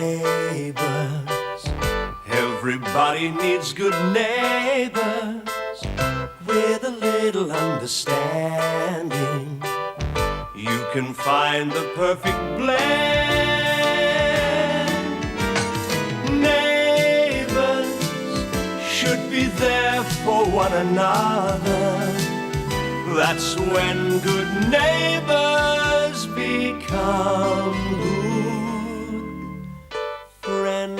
Neighbours, everybody needs good neighbours with a little understanding. You can find the perfect blend. Neighbours should be there for one another. That's when good neighbours become good friends.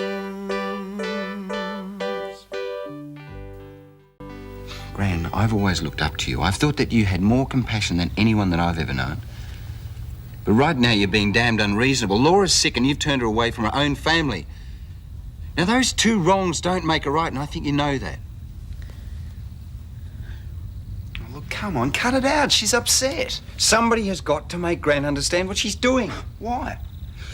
Gran, I've always looked up to you. I've thought that you had more compassion than anyone that I've ever known. But right now you're being damned unreasonable. Laura's sick and you've turned her away from her own family. Now those two wrongs don't make a right, and I think you know that. Come on, cut it out. She's upset. Somebody has got to make Gran understand what she's doing. Why?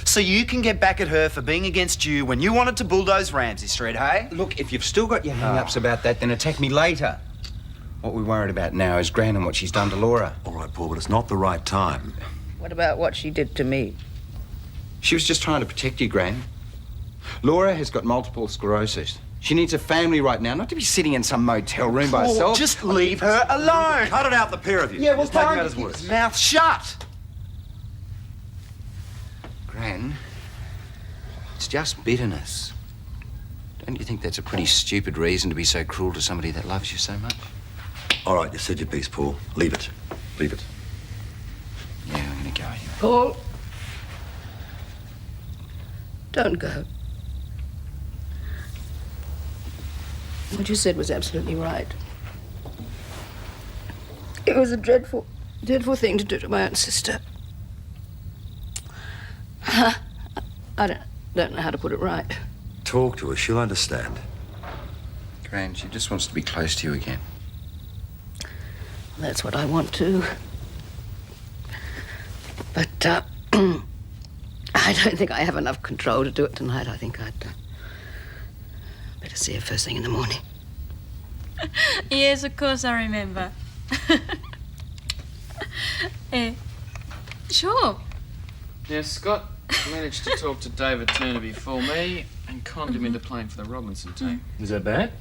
So you can get back at her for being against you when you wanted to bulldoze Ramsay Street, hey? Look, if you've still got your hang-ups about that, then attack me later. What we're worried about now is Gran and what she's done to Laura. All right, Paul, but it's not the right time. What about what she did to me? She was just trying to protect you, Gran. Laura has got multiple sclerosis. She needs a family right now, not to be sitting in some motel room by herself. Just leave her alone. Cut it out, the pair of you. Yeah, well, Just take Byron, matters keep worse. his mouth shut. Gran, it's just bitterness. Don't you think that's a pretty stupid reason to be so cruel to somebody that loves you so much? All right, you said your piece, Paul. Leave it. Leave it. Yeah, I'm gonna go anyway. Paul, don't go. What you said was absolutely right. It was a dreadful, dreadful thing to do to my own sister. I don't know how to put it right. Talk to her. She'll understand. Gran, she just wants to be close to you again. That's what I want to. But I don't think I have enough control to do it tonight. I think I'd better see her first thing in the morning. Yes, of course I remember. Sure. Now, Scott managed to talk to David Turner before me and conned him into playing for the Robinson team. Is that bad?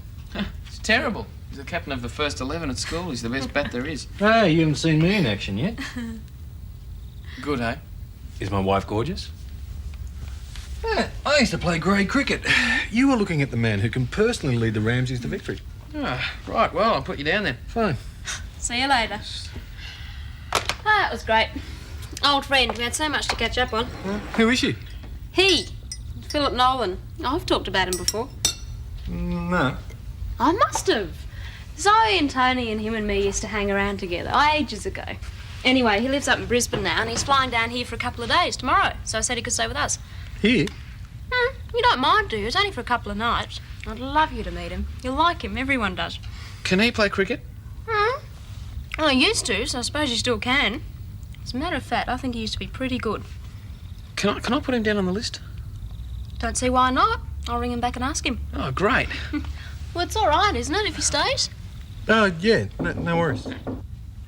It's terrible. He's the captain of the first 11 at school. He's the best bat there is. Hey, you haven't seen me in action yet. Good, hey? Is my wife gorgeous? Yeah, I used to play grade cricket. You were looking at the man who can personally lead the Ramsays to victory. Ah, right, well, I'll put you down then. Fine. See you later. Ah, it was great. Old friend, we had so much to catch up on. Who is she? He, Philip Nolan. I've talked about him before. No. I must have. Zoe and Tony and him and me used to hang around together ages ago. Anyway, he lives up in Brisbane now and he's flying down here for a couple of days tomorrow, so I said he could stay with us. Here? You don't mind, do you? It's only for a couple of nights. I'd love you to meet him. You'll like him. Everyone does. Can he play cricket? Well, he used to, so I suppose he still can. As a matter of fact, I think he used to be pretty good. Can I put him down on the list? Don't see why not. I'll ring him back and ask him. Oh, great. Well, it's all right, isn't it, if he stays? Yeah, no worries.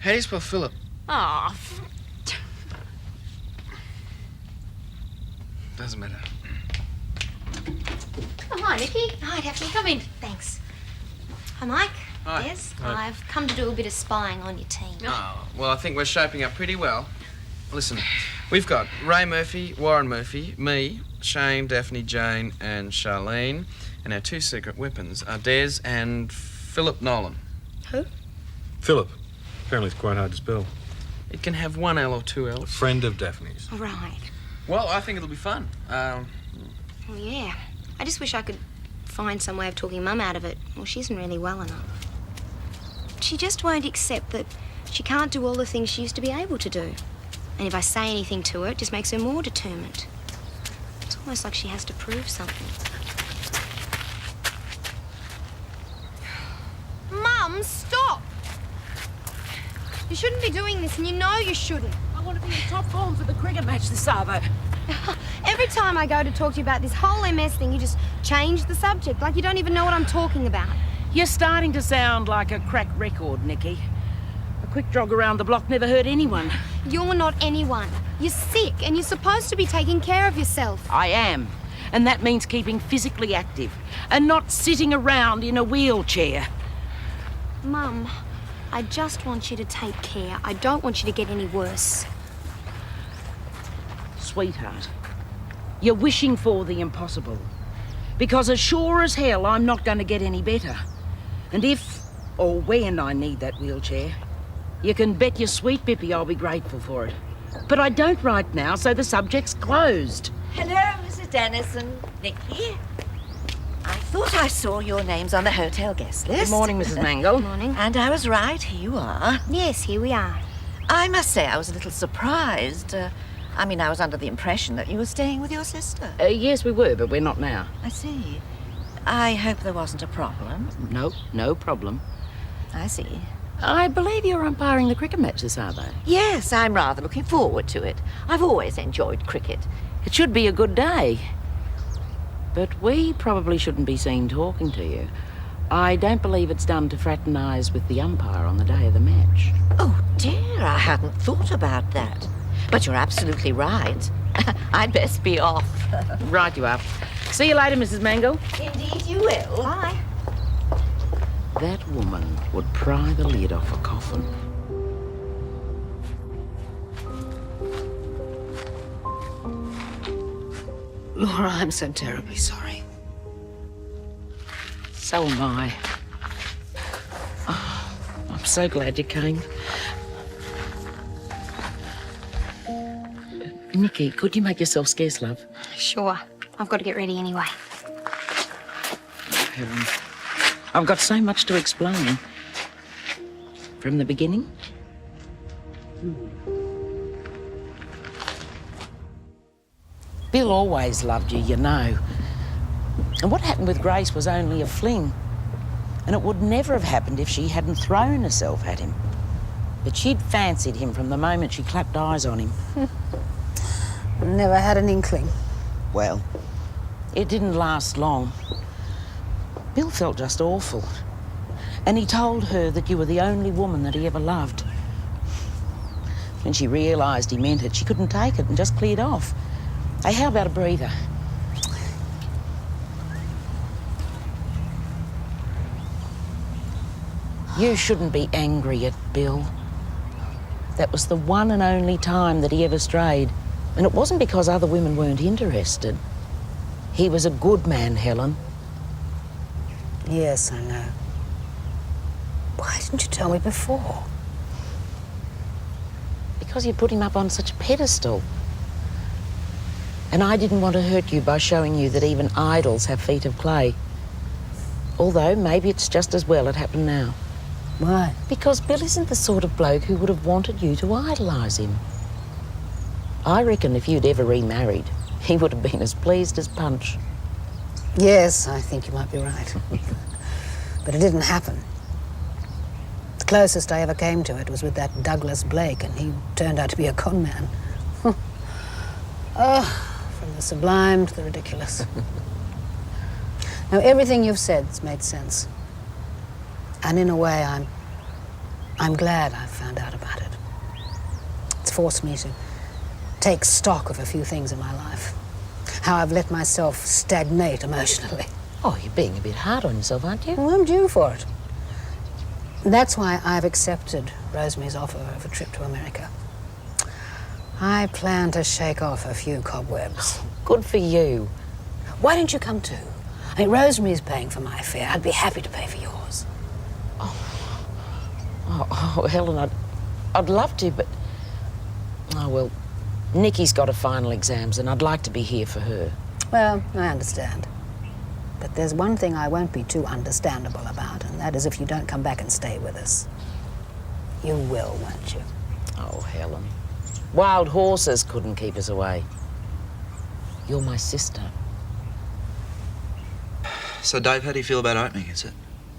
How do you spell Philip? Oh, Doesn't matter. Oh, hi, Nikki. Hi, Daphne. Come in. Thanks. Hi, Mike. Hi. Yes, Hi. I've come to do a bit of spying on your team. Oh, well, I think we're shaping up pretty well. Listen, we've got Ray Murphy, Warren Murphy, me, Shane, Daphne, Jane, and Charlene. And our two secret weapons are Des and Philip Nolan. Who? Philip. Apparently it's quite hard to spell. It can have one L or two L's. Friend of Daphne's. All right. Well, I think it'll be fun. Well, yeah. I just wish I could find some way of talking Mum out of it. Well, she isn't really well enough. She just won't accept that she can't do all the things she used to be able to do. And if I say anything to her, it just makes her more determined. It's almost like she has to prove something. Mum, stop! You shouldn't be doing this, and you know you shouldn't. I want to be in top form for the cricket match this Arvo. Every time I go to talk to you about this whole MS thing, you just change the subject, like you don't even know what I'm talking about. You're starting to sound like a cracked record, Nikki. A quick jog around the block never hurt anyone. You're not anyone. You're sick, and you're supposed to be taking care of yourself. I am. And that means keeping physically active and not sitting around in a wheelchair. Mum, I just want you to take care. I don't want you to get any worse. Sweetheart, you're wishing for the impossible. Because as sure as hell, I'm not going to get any better. And if or when I need that wheelchair, you can bet your sweet Bippy I'll be grateful for it. But I don't right now, so the subject's closed. Hello, Mrs. Dennison. Vikki. I thought I saw your names on the hotel guest list. Good morning, Mrs. Mangle. Morning. And I was right, here you are. Yes, here we are. I must say I was a little surprised. I was under the impression that you were staying with your sister. Yes, we were, but we're not now. I see. I hope there wasn't a problem. No problem. I see. I believe you're umpiring the cricket match this Saturday. Yes, I'm rather looking forward to it. I've always enjoyed cricket. It should be a good day. But we probably shouldn't be seen talking to you. I don't believe it's done to fraternise with the umpire on the day of the match. Oh, dear, I hadn't thought about that. But you're absolutely right. I'd best be off. Right you are. See you later, Mrs. Mangle. Indeed you will. Bye. That woman would pry the lid off a coffin. Laura, I'm so terribly sorry. So am I. Oh, I'm so glad you came. Nikki, could you make yourself scarce, love? Sure. I've got to get ready anyway. Helen, I've got so much to explain. From the beginning? Bill always loved you, you know. And what happened with Grace was only a fling. And it would never have happened if she hadn't thrown herself at him. But she'd fancied him from the moment she clapped eyes on him. Never had an inkling. Well, it didn't last long. Bill felt just awful. And he told her that you were the only woman that he ever loved. When she realised he meant it, she couldn't take it and just cleared off. Hey, how about a breather? You shouldn't be angry at Bill. That was the one and only time that he ever strayed. And it wasn't because other women weren't interested. He was a good man, Helen. Yes, I know. Why didn't you tell me before? Because you put him up on such a pedestal. And I didn't want to hurt you by showing you that even idols have feet of clay. Although maybe it's just as well it happened now. Why? Because Bill isn't the sort of bloke who would have wanted you to idolise him. I reckon if you'd ever remarried, he would have been as pleased as Punch. Yes, I think you might be right. But it didn't happen. The closest I ever came to it was with that Douglas Blake, and he turned out to be a con man. Oh, from the sublime to the ridiculous. Now, everything you've said's made sense. And in a way, I'm glad I found out about it. It's forced me to take stock of a few things in my life. How I've let myself stagnate emotionally. Oh, you're being a bit hard on yourself, aren't you? Well, I'm due for it. That's why I've accepted Rosemary's offer of a trip to America. I plan to shake off a few cobwebs. Good for you. Why don't you come too? I mean, Rosemary's paying for my fare. I'd be happy to pay for yours. Oh, Helen, I'd love to, but... Oh, well, Nikki's got her final exams and I'd like to be here for her. Well, I understand. But there's one thing I won't be too understandable about, and that is if you don't come back and stay with us. You will, won't you? Oh, Helen. Wild horses couldn't keep us away. You're my sister. So, Dave, how do you feel about opening, is it?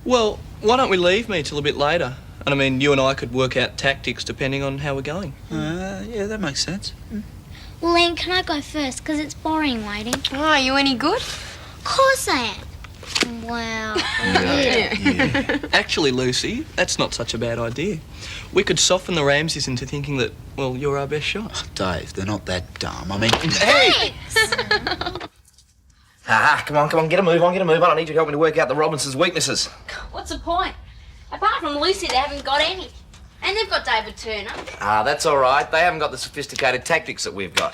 Well, why don't we leave me till a bit later? And I mean, you and I could work out tactics depending on how we're going. Yeah, that makes sense. Well, Elaine, can I go first? Because it's boring waiting. Oh, are you any good? Of course I am. Wow. Yeah. Actually, Lucy, that's not such a bad idea. We could soften the Ramsays into thinking that, well, you're our best shot. Oh, Dave, they're not that dumb. I mean... Hey! Come on, get a move on. I need you to help me to work out the Robinsons' weaknesses. What's the point? Apart from Lucy, they haven't got any. And they've got David Turner. That's all right. They haven't got the sophisticated tactics that we've got.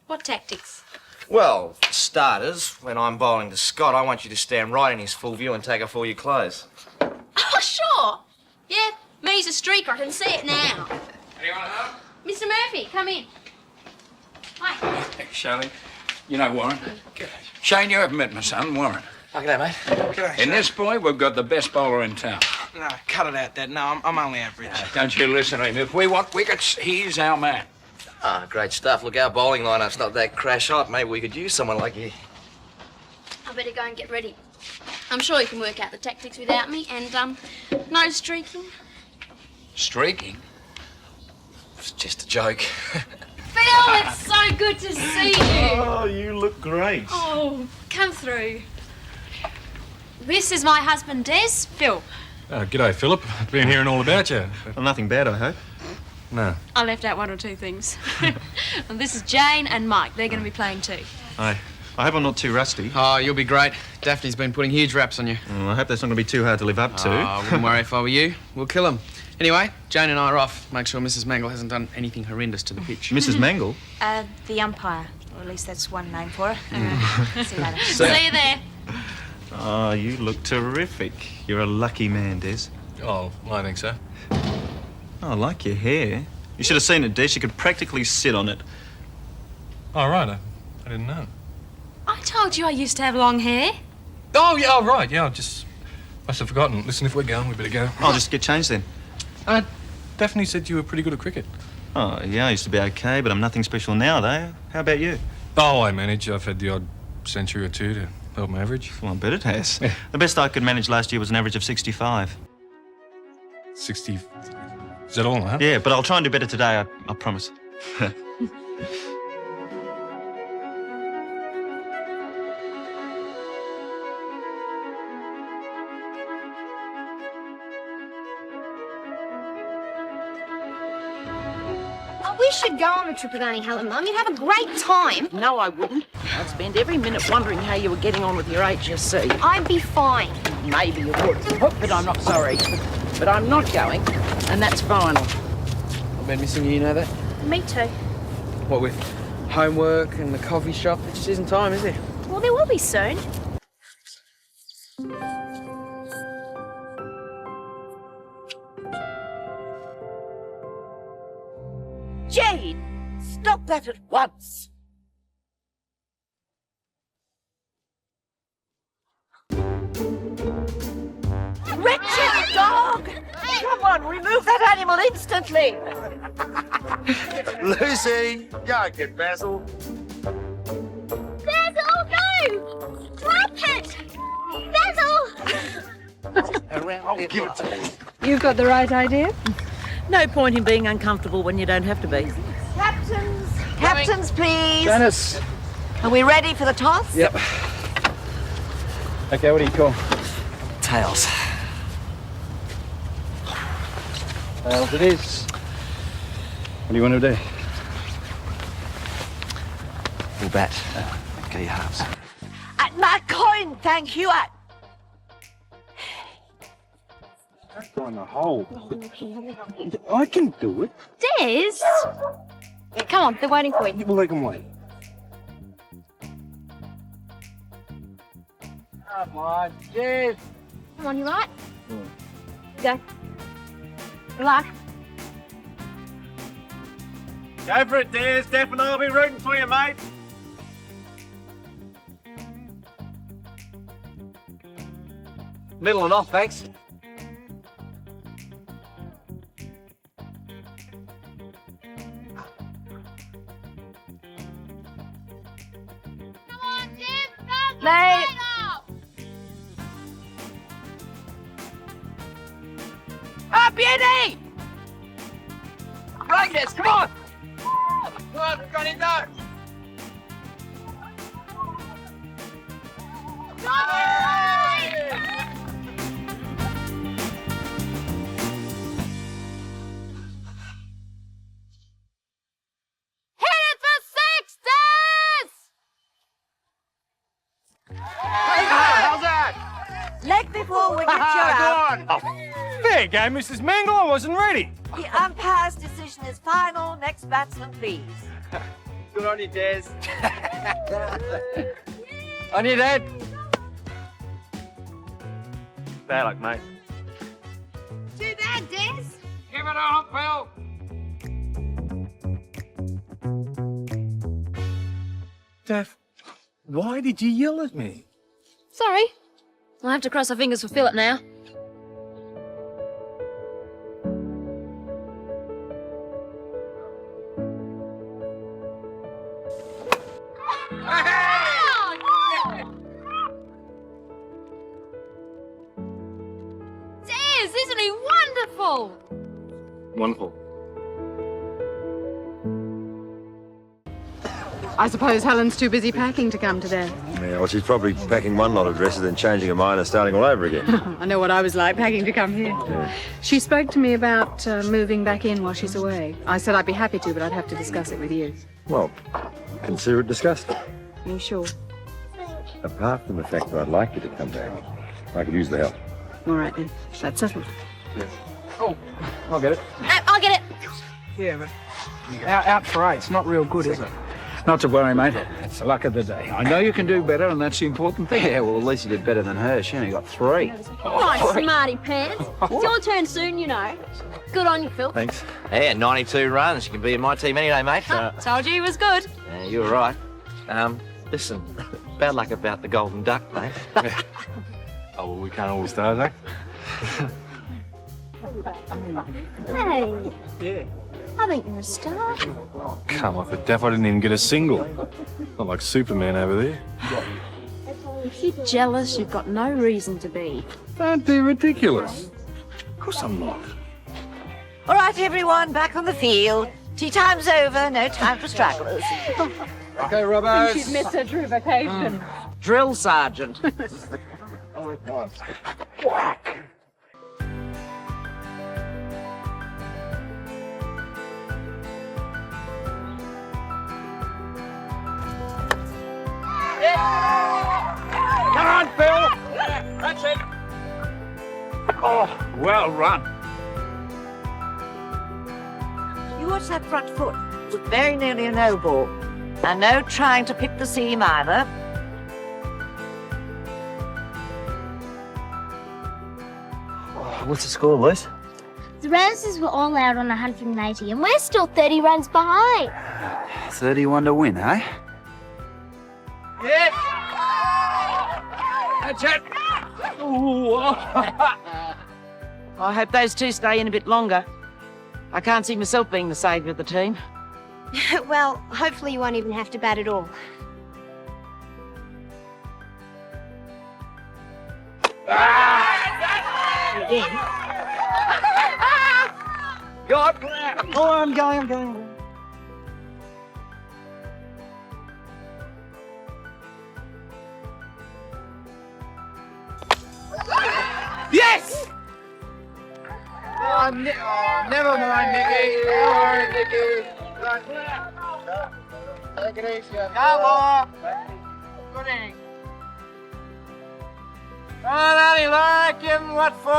What tactics? Well, for starters, when I'm bowling to Scott, I want you to stand right in his full view and take off all your clothes. Oh, sure. Yeah, me's a streaker. I can see it now. Anyone home? Mr. Murphy, come in. Hi. Hey, Sally. You know Warren? Shane, you haven't met my son, Warren. Oh, g'day, mate. G'day, in this boy, we've got the best bowler in town. No, cut it out, Dad. No, I'm only average. Don't you listen to him. If we want wickets, he's our man. Great stuff. Look, our bowling lineup's not that crash hot. Maybe we could use someone like you. I better go and get ready. I'm sure you can work out the tactics without me, and, no streaking. Streaking? It's just a joke. Phil, it's so good to see you. Oh, you look great. Oh, come through. This is my husband, Des. Phil. G'day, Philip. Been hearing all about you. Well, nothing bad, I hope. No. I left out one or two things. And this is Jane and Mike. They're going to be playing too. I hope I'm not too rusty. Oh, you'll be great. Daphne's been putting huge raps on you. Well, I hope that's not going to be too hard to live up to. Oh, wouldn't worry if I were you. We'll kill him. Anyway, Jane and I are off. Make sure Mrs. Mangle hasn't done anything horrendous to the pitch. Mrs. Mangle? The umpire. Or at least that's one name for her. See you later. See you there. Oh, you look terrific. You're a lucky man, Des. Oh, I think so. Oh, I like your hair. You should have seen it, Des. You could practically sit on it. Oh, right. I didn't know. I told you I used to have long hair. Oh, yeah, oh, right. Yeah, I just must have forgotten. Listen, if we're going, we better go. I'll just get changed then. Daphne said you were pretty good at cricket. Oh, yeah, I used to be okay, but I'm nothing special now, though. How about you? Oh, I manage. I've had the odd century or two to help my average. Well, I bet it has. The best I could manage last year was an average of 65. 60... Is that all, huh? Yeah, but I'll try and do better today, I promise. We should go on a trip with Auntie Helen, Mum. You'd have a great time. No, I wouldn't. I'd spend every minute wondering how you were getting on with your HSC. I'd be fine. Maybe you would, but I'm not sorry. But I'm not going, and that's final. I've been missing you know that? Me too. What with homework and the coffee shop? It just isn't time, is there? Well, there will be soon. Jane, stop that at once. Wretched dog! Come on, remove that animal instantly. Lucy, go get Basil. Basil, no! Drop it! Basil! I'll give it to me. You've got the right idea. No point in being uncomfortable when you don't have to be. Captains, please. Dennis. Are we ready for the toss? Yep. Okay, what do you call? Tails. Tails it is. What do you want to do? Full bat. Get your halves. At my coin, thank you. Go in the hole. I can do it. Des! Come on, they're waiting for you. Well, they can wait. Come on, Des. Come on, you right? Go. Good luck. Go for it, Des. Stefan, I'll be rooting for you, mate. Middle and off, thanks. Mate. Up, Eddie! Right, yes, come on! Come on, we've got him go! before we get you out. Oh, fair go, Mrs. Mangle. I wasn't ready. The umpire's decision is final. Next batsman, please. Good on you, Des. On you, Dad. Bad luck, mate. Too bad, Des. Give it on, Phil. Daph, why did you yell at me? Sorry. I'll have to cross our fingers for Philip now. Des, isn't he wonderful? Wonderful. I suppose Helen's too busy packing to come today. Yeah, well, she's probably packing one lot of dresses, then changing her mind and starting all over again. I know what I was like packing to come here. Yeah. She spoke to me about moving back in while she's away. I said I'd be happy to, but I'd have to discuss it with you. Well, consider it discussed. Are you sure? Apart from the fact that I'd like you to come back, I could use the help. All right then, that's settled. Oh, I'll get it. I'll get it. Yeah, but out for 8's not real good, is it? Not to worry, mate. It's the luck of the day. I know you can do better, and that's the important thing. Yeah, well, at least you did better than her. She only got 3. Oh, smarty pants. It's your turn soon, you know. Good on you, Phil. Thanks. Yeah, 92 runs. You can be in my team any day, mate. Told you he was good. Yeah, you were right. Listen, bad luck about the golden duck, mate. Oh, well, we can't all stars, eh? Hey. Yeah. I think you're a star. Come off it, Daph. I didn't even get a single. Not like Superman over there. If you're jealous, you've got no reason to be. Don't be ridiculous. Of course I'm not. All right, everyone, back on the field. Tea time's over. No time for stragglers. Okay, Robbers. She's missed her true vacation. Drill sergeant. Come on, Phil. That's it. Oh, well run. You watch that front foot. It was very nearly a no ball. And no trying to pick the seam either. What's the score, Liz? The Ramsays were all out on 180, and we're still 30 runs behind. 31 to win, eh? Yes! That's it. I hope those two stay in a bit longer. I can't see myself being the saviour of the team. Well, hopefully you won't even have to bat at all. Again. God. Oh, I'm going. Yes! Oh, never mind, Nicky. Don't worry, Nicky. Take it easy. Come on. Good inning. Come on, Annie, Laura. Give him what for.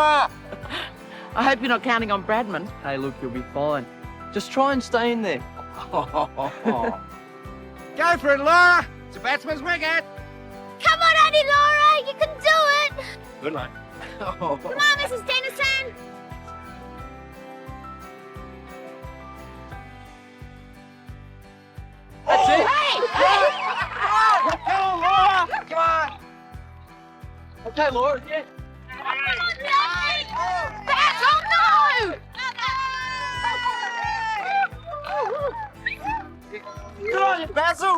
I hope you're not counting on Bradman. Hey, look, you'll be fine. Just try and stay in there. Go for it, Laura. It's a batsman's wicket. Come on, Annie Laura, you can do it. Good night. Come on, Mrs. Dennison. That's it. Hey! Come on, Laura. Come on. Okay, Laura. Yeah. Come on, Daphne! Basil, no! Good on you, Basil.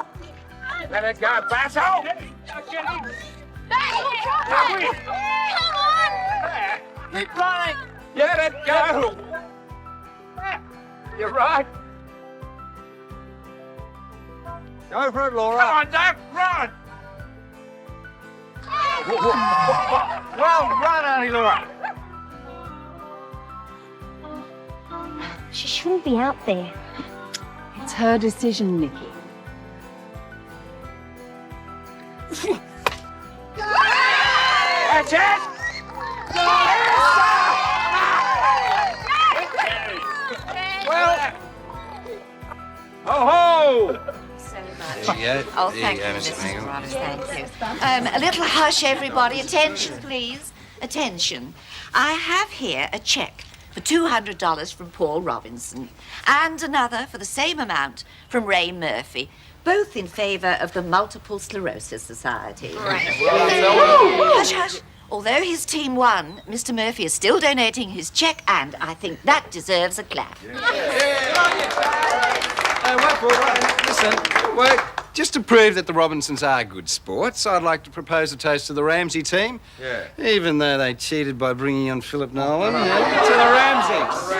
Let it go, Basil. Basil, Come on! Keep running. Let it go. You're right. Go for it, Laura. Come on, Dave, run. Well run, Auntie Laura. She shouldn't be out there. It's her decision, Nikki. That's it. Oh, thank you, Mrs. Roberts, thank you. A little hush, everybody. Attention, please. Attention. I have here a cheque for $200 from Paul Robinson and another for the same amount from Ray Murphy, both in favour of the Multiple Sclerosis Society. Hush, hush. Although his team won, Mr. Murphy is still donating his cheque, and I think that deserves a clap. Listen, wait. Just to prove that the Robinsons are good sports, I'd like to propose a toast to the Ramsay team. Yeah. Even though they cheated by bringing on Philip Nolan. To the Ramsays.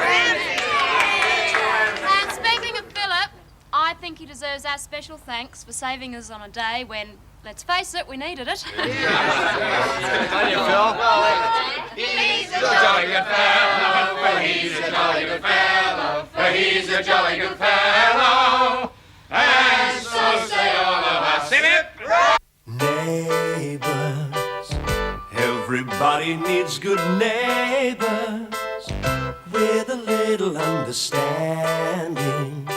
And speaking of Philip, I think he deserves our special thanks for saving us on a day when, let's face it, we needed it. How do you feel? He's a jolly good fellow, he's a jolly good fellow, he's a jolly good fellow, and so say all of us. Sing it! Neighbours, everybody needs good neighbours with a little understanding.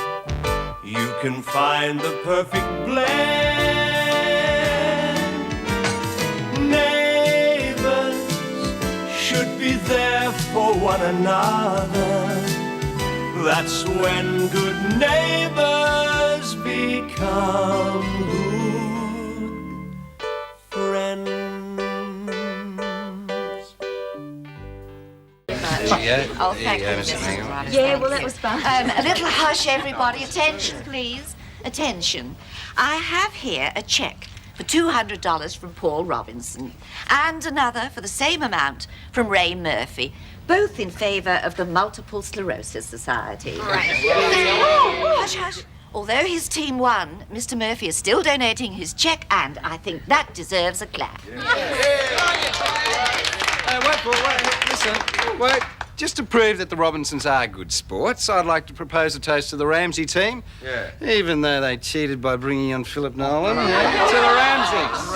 You can find the perfect blend. Neighbours should be there for one another. That's when good neighbours become good friends. Oh, thank you, Mrs. Roberts. Yeah, well, that was fun. A little hush, everybody. Attention, please. Attention. I have here a cheque for $200 from Paul Robinson and another for the same amount from Ray Murphy, both in favour of the Multiple Sclerosis Society. Hush, hush. Although his team won, Mr. Murphy is still donating his cheque, and I think that deserves a clap. Wait. Listen, wait. Just to prove that the Robinsons are good sports, I'd like to propose a toast to the Ramsay team. Yeah. Even though they cheated by bringing on Philip Nolan. To the Ramsays.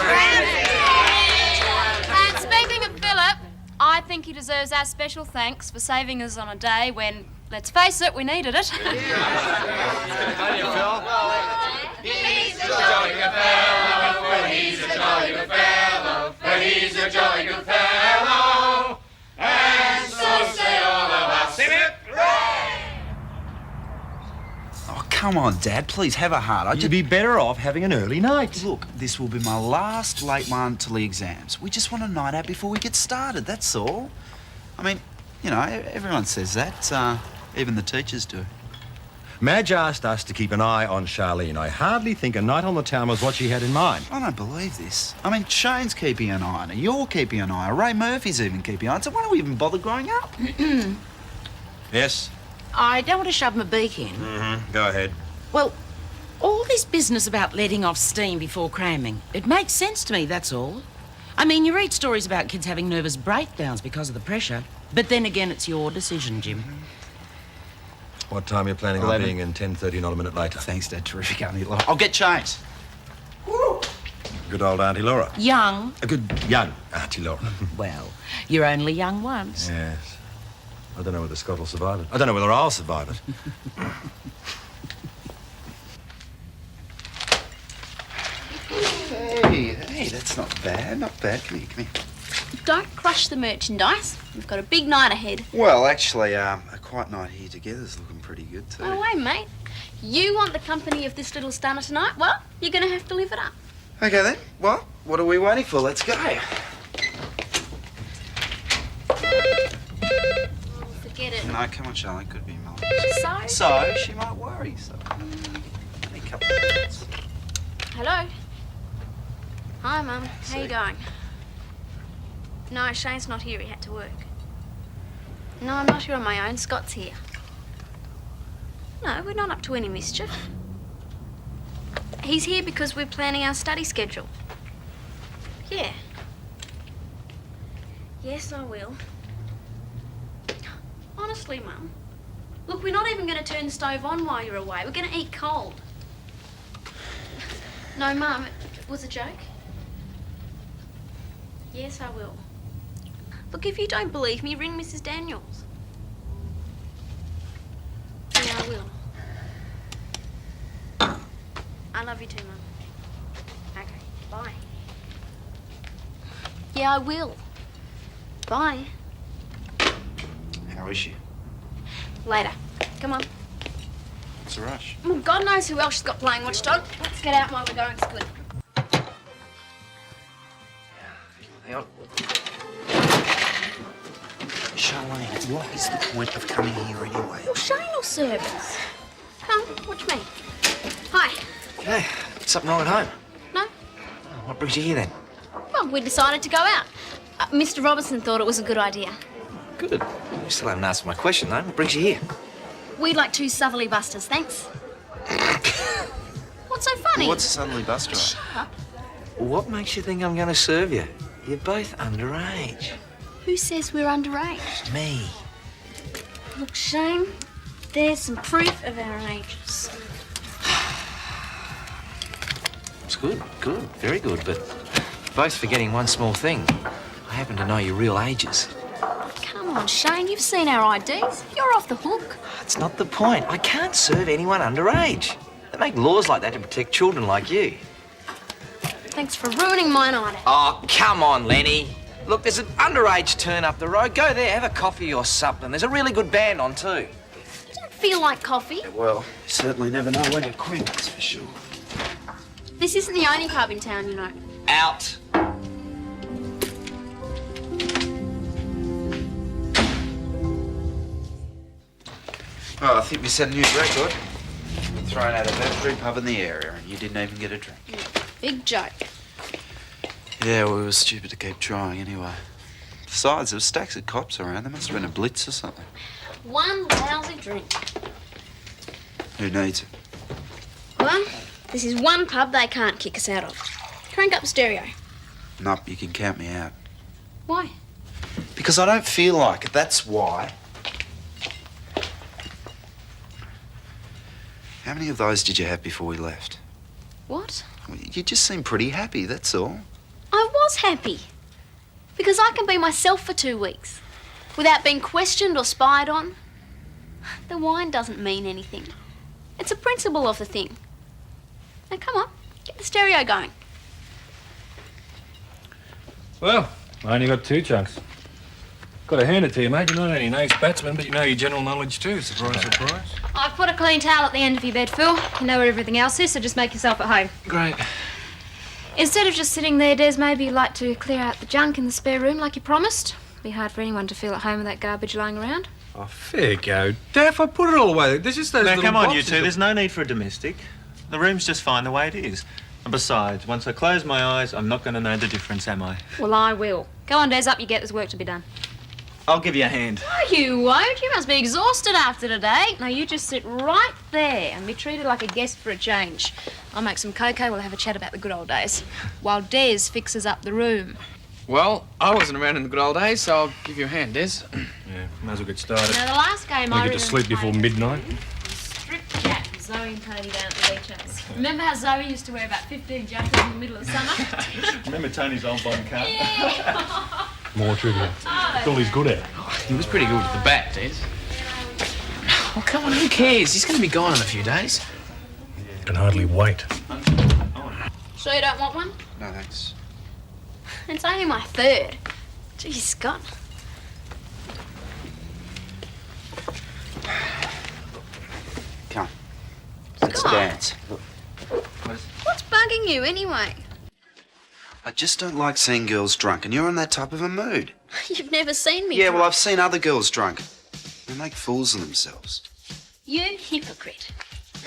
And speaking of Philip, I think he deserves our special thanks for saving us on a day when, let's face it, we needed it. How do you feel? He's a jolly good fellow, he's a jolly good fellow, he's a jolly good fellow, and so say all of us. Sing it! Oh, come on, Dad. Please, have a heart. You'd be better off having an early night. Look, this will be my last late one till the exams. We just want a night out before we get started, that's all. I mean, you know, everyone says that. Even the teachers do. Madge asked us to keep an eye on Charlene. I hardly think a night on the town was what she had in mind. I don't believe this. I mean, Shane's keeping an eye on her, you're keeping an eye on her, Ray Murphy's even keeping an eye on her, so why don't we even bother growing up? Yes? I don't want to shove my beak in. Go ahead. Well, all this business about letting off steam before cramming, it makes sense to me, that's all. I mean, you read stories about kids having nervous breakdowns because of the pressure, but then again, it's your decision, Jim. What time are you planning on being in 10:30, not a minute later? Thanks, Dad. Terrific, Auntie Laura. I'll get changed. Good old Auntie Laura. Young. A good young Auntie Laura. Well, you're only young once. Yes. I don't know whether Scott will survive it. I don't know whether I'll survive it. Hey, that's not bad, not bad. Come here. Don't crush the merchandise. We've got a big night ahead. Well, actually, a quiet night here together is looking pretty good, too. Oh, wait, mate. You want the company of this little stunner tonight? Well, you're going to have to live it up. Okay, then. Well, what are we waiting for? Let's go. Forget it. No, come on, Charlotte. Could be Mum. So? She might worry, so... Only a couple of minutes. Hello? Hi, Mum. How you going? No, Shane's not here. He had to work. No, I'm not here on my own. Scott's here. No, we're not up to any mischief. He's here because we're planning our study schedule. Yeah. Yes, I will. Honestly, Mum. Look, we're not even going to turn the stove on while you're away. We're going to eat cold. No, Mum, it was a joke. Yes, I will. Look, if you don't believe me, ring Mrs. Daniels. Yeah, I will. I love you too, Mum. Okay, bye. Yeah, I will. Bye. How is she? Later. Come on. What's the rush? Well, God knows who else she's got playing watchdog. Let's get out while we're going to school. Hang on. Charlene, what is the point of coming here anyway? Well, Shane will serve us. Come, watch me. Hi. Hey, something wrong at home? No? Oh, what brings you here then? Well, we decided to go out. Mr. Robertson thought it was a good idea. Good. You still haven't answered my question, though. What brings you here? We'd like 2 Southerly Busters, thanks. What's so funny? What's a Southerly Buster? Shut up. What makes you think I'm going to serve you? You're both underage. Who says we're underage? Me. Look, Shane, there's some proof of our ages. It's good, very good, but you're both forgetting one small thing. I happen to know your real ages. Come on, Shane, you've seen our IDs. You're off the hook. That's not the point. I can't serve anyone underage. They make laws like that to protect children like you. Thanks for ruining my night. Oh, come on, Lenny. Look, there's an underage turn up the road. Go there, have a coffee or something. There's a really good band on too. You don't feel like coffee. Well, you certainly never know when you're quit, that's for sure. This isn't the only pub in town, you know. Out. Well, I think we set a new record. Thrown out of every pub in the area, and you didn't even get a drink. Big joke. Yeah, well, we were stupid to keep trying anyway. Besides, there were stacks of cops around. There must have been a blitz or something. One lousy drink. Who needs it? Well, this is one pub they can't kick us out of. Crank up the stereo. Nope, you can count me out. Why? Because I don't feel like it, that's why. How many of those did you have before we left? What? Well, you just seem pretty happy, that's all. I was happy. Because I can be myself for 2 weeks. Without being questioned or spied on. The wine doesn't mean anything. It's a principle of the thing. Now come on, get the stereo going. Well, I only got 2 chunks. Got to hand it to you, mate. You're not only an ace batsman, but you know your general knowledge too. Surprise, surprise. I've put a clean towel at the end of your bed, Phil. You know where everything else is, so just make yourself at home. Great. Instead of just sitting there, Des, maybe you'd like to clear out the junk in the spare room like you promised. Be hard for anyone to feel at home with that garbage lying around. Oh, fair go. Daff, I put it all away. There's just those Now, little come on, you boxes two. of- There's no need for a domestic. The room's just fine the way it is. And besides, once I close my eyes, I'm not going to know the difference, am I? Well, I will. Go on, Des, up you get. There's work to be done. I'll give you a hand. Oh, you won't. You must be exhausted after today. Now, you just sit right there and be treated like a guest for a change. I'll make some cocoa. We'll have a chat about the good old days. While Des fixes up the room. Well, I wasn't around in the good old days, so I'll give you a hand, Des. Yeah, might as well get started. Now, the last game I I get to sleep before midnight. Strip chat with Zoe and Tony down at the beach house. Remember how Zoe used to wear about 15 jackets in the middle of summer? Remember Tony's old bond car? Yeah. More trivia. That's all he's good at. He was pretty good with the bat, Des. Oh, come on, who cares? He's going to be gone in a few days. Can hardly wait. So you don't want one? No, thanks. It's only my 3rd. Geez, Scott. Come. Let's Scott. dance. Look. What's bugging you anyway? I just don't like seeing girls drunk, and you're in that type of a mood. You've never seen me Yeah, drunk. well, I've seen other girls drunk. They make fools of themselves. You hypocrite.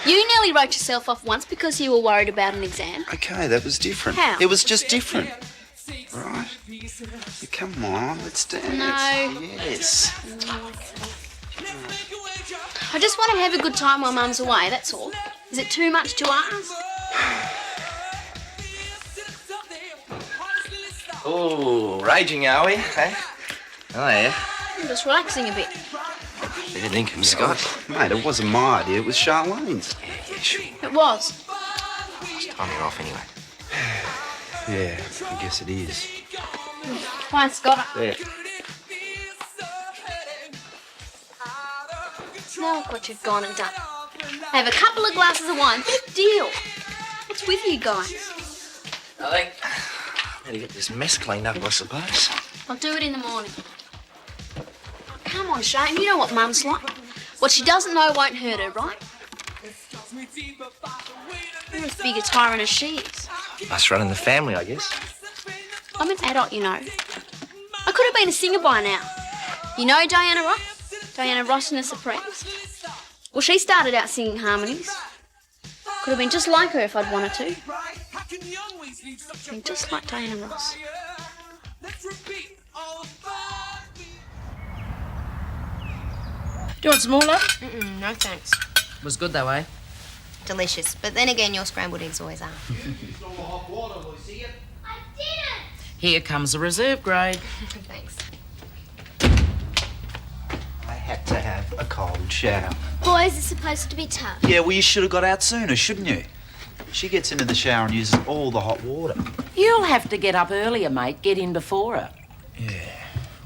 You nearly wrote yourself off once because you were worried about an exam. Okay, that was different. How? It was just different. Right? Come on, let's dance. No. Yes. I just want to have a good time while Mum's away, that's all. Is it too much to ask? Oh, raging, are we? Eh? Oh, yeah. I'm just relaxing a bit. Better think, Scott. Mate, it wasn't my idea, it was Charlene's. Yeah, sure. It was. It's time you're off anyway. Yeah, I guess it is. Fine, Scott. There. Now look what you've gone and done. Have a couple of glasses of wine. Big deal. What's with you guys? I better get this mess cleaned up, I suppose. I'll do it in the morning. Come on, Shane, you know what Mum's like. What she doesn't know won't hurt her, right? You're as big a tyrant as she is. Us running the family, I guess. I'm an adult, you know. I could have been a singer by now. You know Diana Ross? Diana Ross and the Supremes? Well, she started out singing harmonies. Could have been just like her if I'd wanted to. Been just like Diana Ross. Do you want some more, love? No thanks. Was good though, eh? Delicious. But then again, your scrambled eggs always are. Here comes a reserve grade. Thanks. I had to have a cold shower. Boys are supposed to be tough. Yeah, well, you should have got out sooner, shouldn't you? She gets into the shower and uses all the hot water. You'll have to get up earlier, mate. Get in before her. Yeah.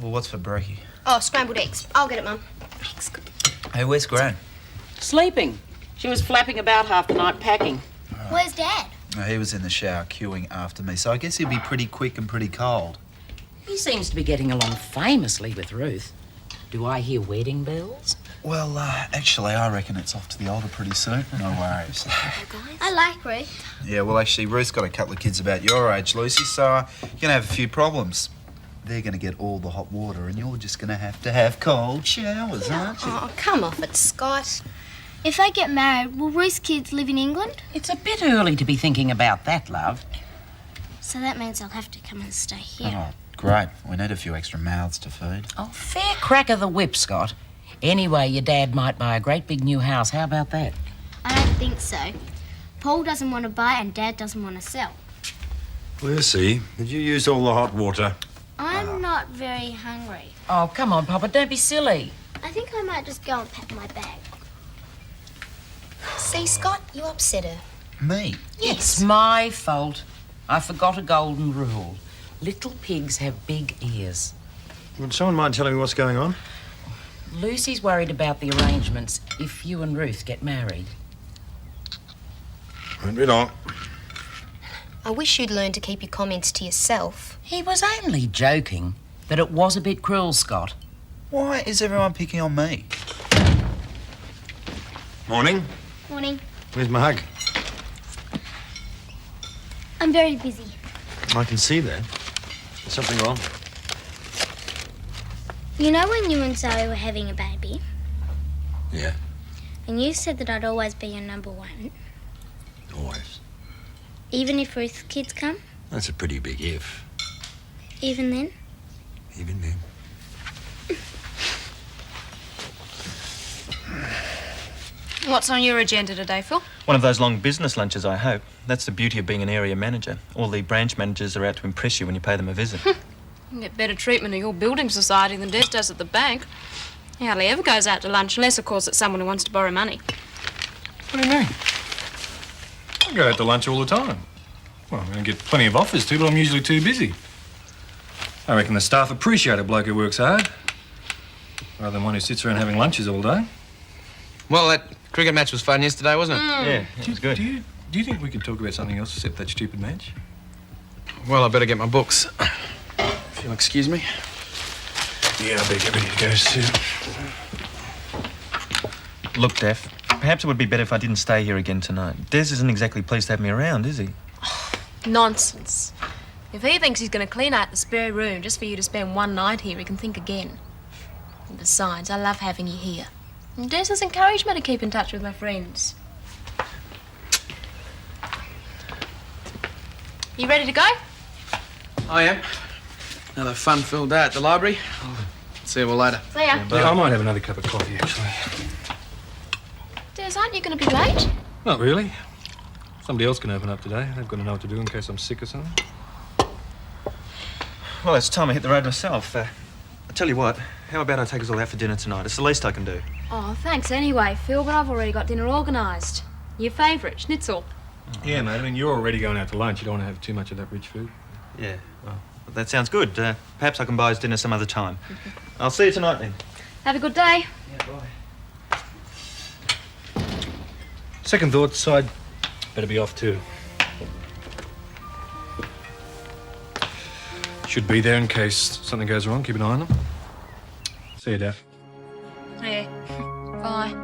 Well, what's for brekkie? Oh, scrambled eggs. I'll get it, Mum. Hey, where's Gran? Sleeping. She was flapping about half the night packing. Where's Dad? Oh, he was in the shower queuing after me, so I guess he'll be pretty quick and pretty cold. He seems to be getting along famously with Ruth. Do I hear wedding bells? Well, actually, I reckon it's off to the altar pretty soon. No worries. I like Ruth. Yeah, well, actually, Ruth's got a couple of kids about your age, Lucy, so you're going to have a few problems. They're going to get all the hot water and you're just going to have cold showers, aren't you? Oh, come off it, Scott. If I get married, will Ruth's kids live in England? It's a bit early to be thinking about that, love. So that means I'll have to come and stay here. Oh, great. We need a few extra mouths to feed. Oh, fair crack of the whip, Scott. Anyway, your dad might buy a great big new house. How about that? I don't think so. Paul doesn't want to buy and Dad doesn't want to sell. Lucy, did you use all the hot water? I'm not very hungry. Oh, come on, Papa. Don't be silly. I think I might just go and pack my bag. See, Scott, you upset her. Me? It's my fault. I forgot a golden rule. Little pigs have big ears. Would someone mind telling me what's going on? Lucy's worried about the arrangements if you and Ruth get married. Won't be long. I wish you'd learn to keep your comments to yourself. He was only joking, but it was a bit cruel, Scott. Why is everyone picking on me? Morning. Morning. Where's my hug? I'm very busy. I can see that. There's something wrong. You know when you and Zoe were having a baby? Yeah, And you said that I'd always be your number one, always. even if Ruth's kids come? That's a pretty big if. Even then? Even then. What's on your agenda today, Phil? One of those long business lunches, I hope. That's the beauty of being an area manager. All the branch managers are out to impress you when you pay them a visit. You get better treatment at your building society than Des does at the bank. He hardly ever goes out to lunch, unless, of course, it's someone who wants to borrow money. What do you mean? I go out to lunch all the time. Well, I get plenty of offers to, but I'm usually too busy. I reckon the staff appreciate a bloke who works hard, rather than one who sits around having lunches all day. Well, that cricket match was fun yesterday, wasn't it? Yeah, it was good. Do you think we could talk about something else except that stupid match? Well, I better get my books. If you'll excuse me. Yeah, I better get ready to go soon. Look, Daph, perhaps it would be better if I didn't stay here again tonight. Des isn't exactly pleased to have me around, is he? Nonsense. If he thinks he's going to clean out the spare room just for you to spend one night here, he can think again. And besides, I love having you here. And Des has encouraged me to keep in touch with my friends. You ready to go? I am. Another fun-filled day at the library. I'll see you all later. See ya. Yeah, I might have another cup of coffee, actually. Des, aren't you going to be late? Not really. Somebody else can open up today. They've got to know what to do in case I'm sick or something. Well, it's time I hit the road myself. I tell you what, how about I take us all out for dinner tonight? It's the least I can do. Oh, thanks anyway, Phil, but I've already got dinner organised. Your favourite, schnitzel. Yeah, mate. I mean, you're already going out to lunch. You don't want to have too much of that rich food. Yeah, well, that sounds good. Perhaps I can buy us dinner some other time. I'll see you tonight then. Have a good day. Yeah, bye. Second thoughts, I'd better be off too. Should be there in case something goes wrong. Keep an eye on them. See you, Daph. Yeah. Bye.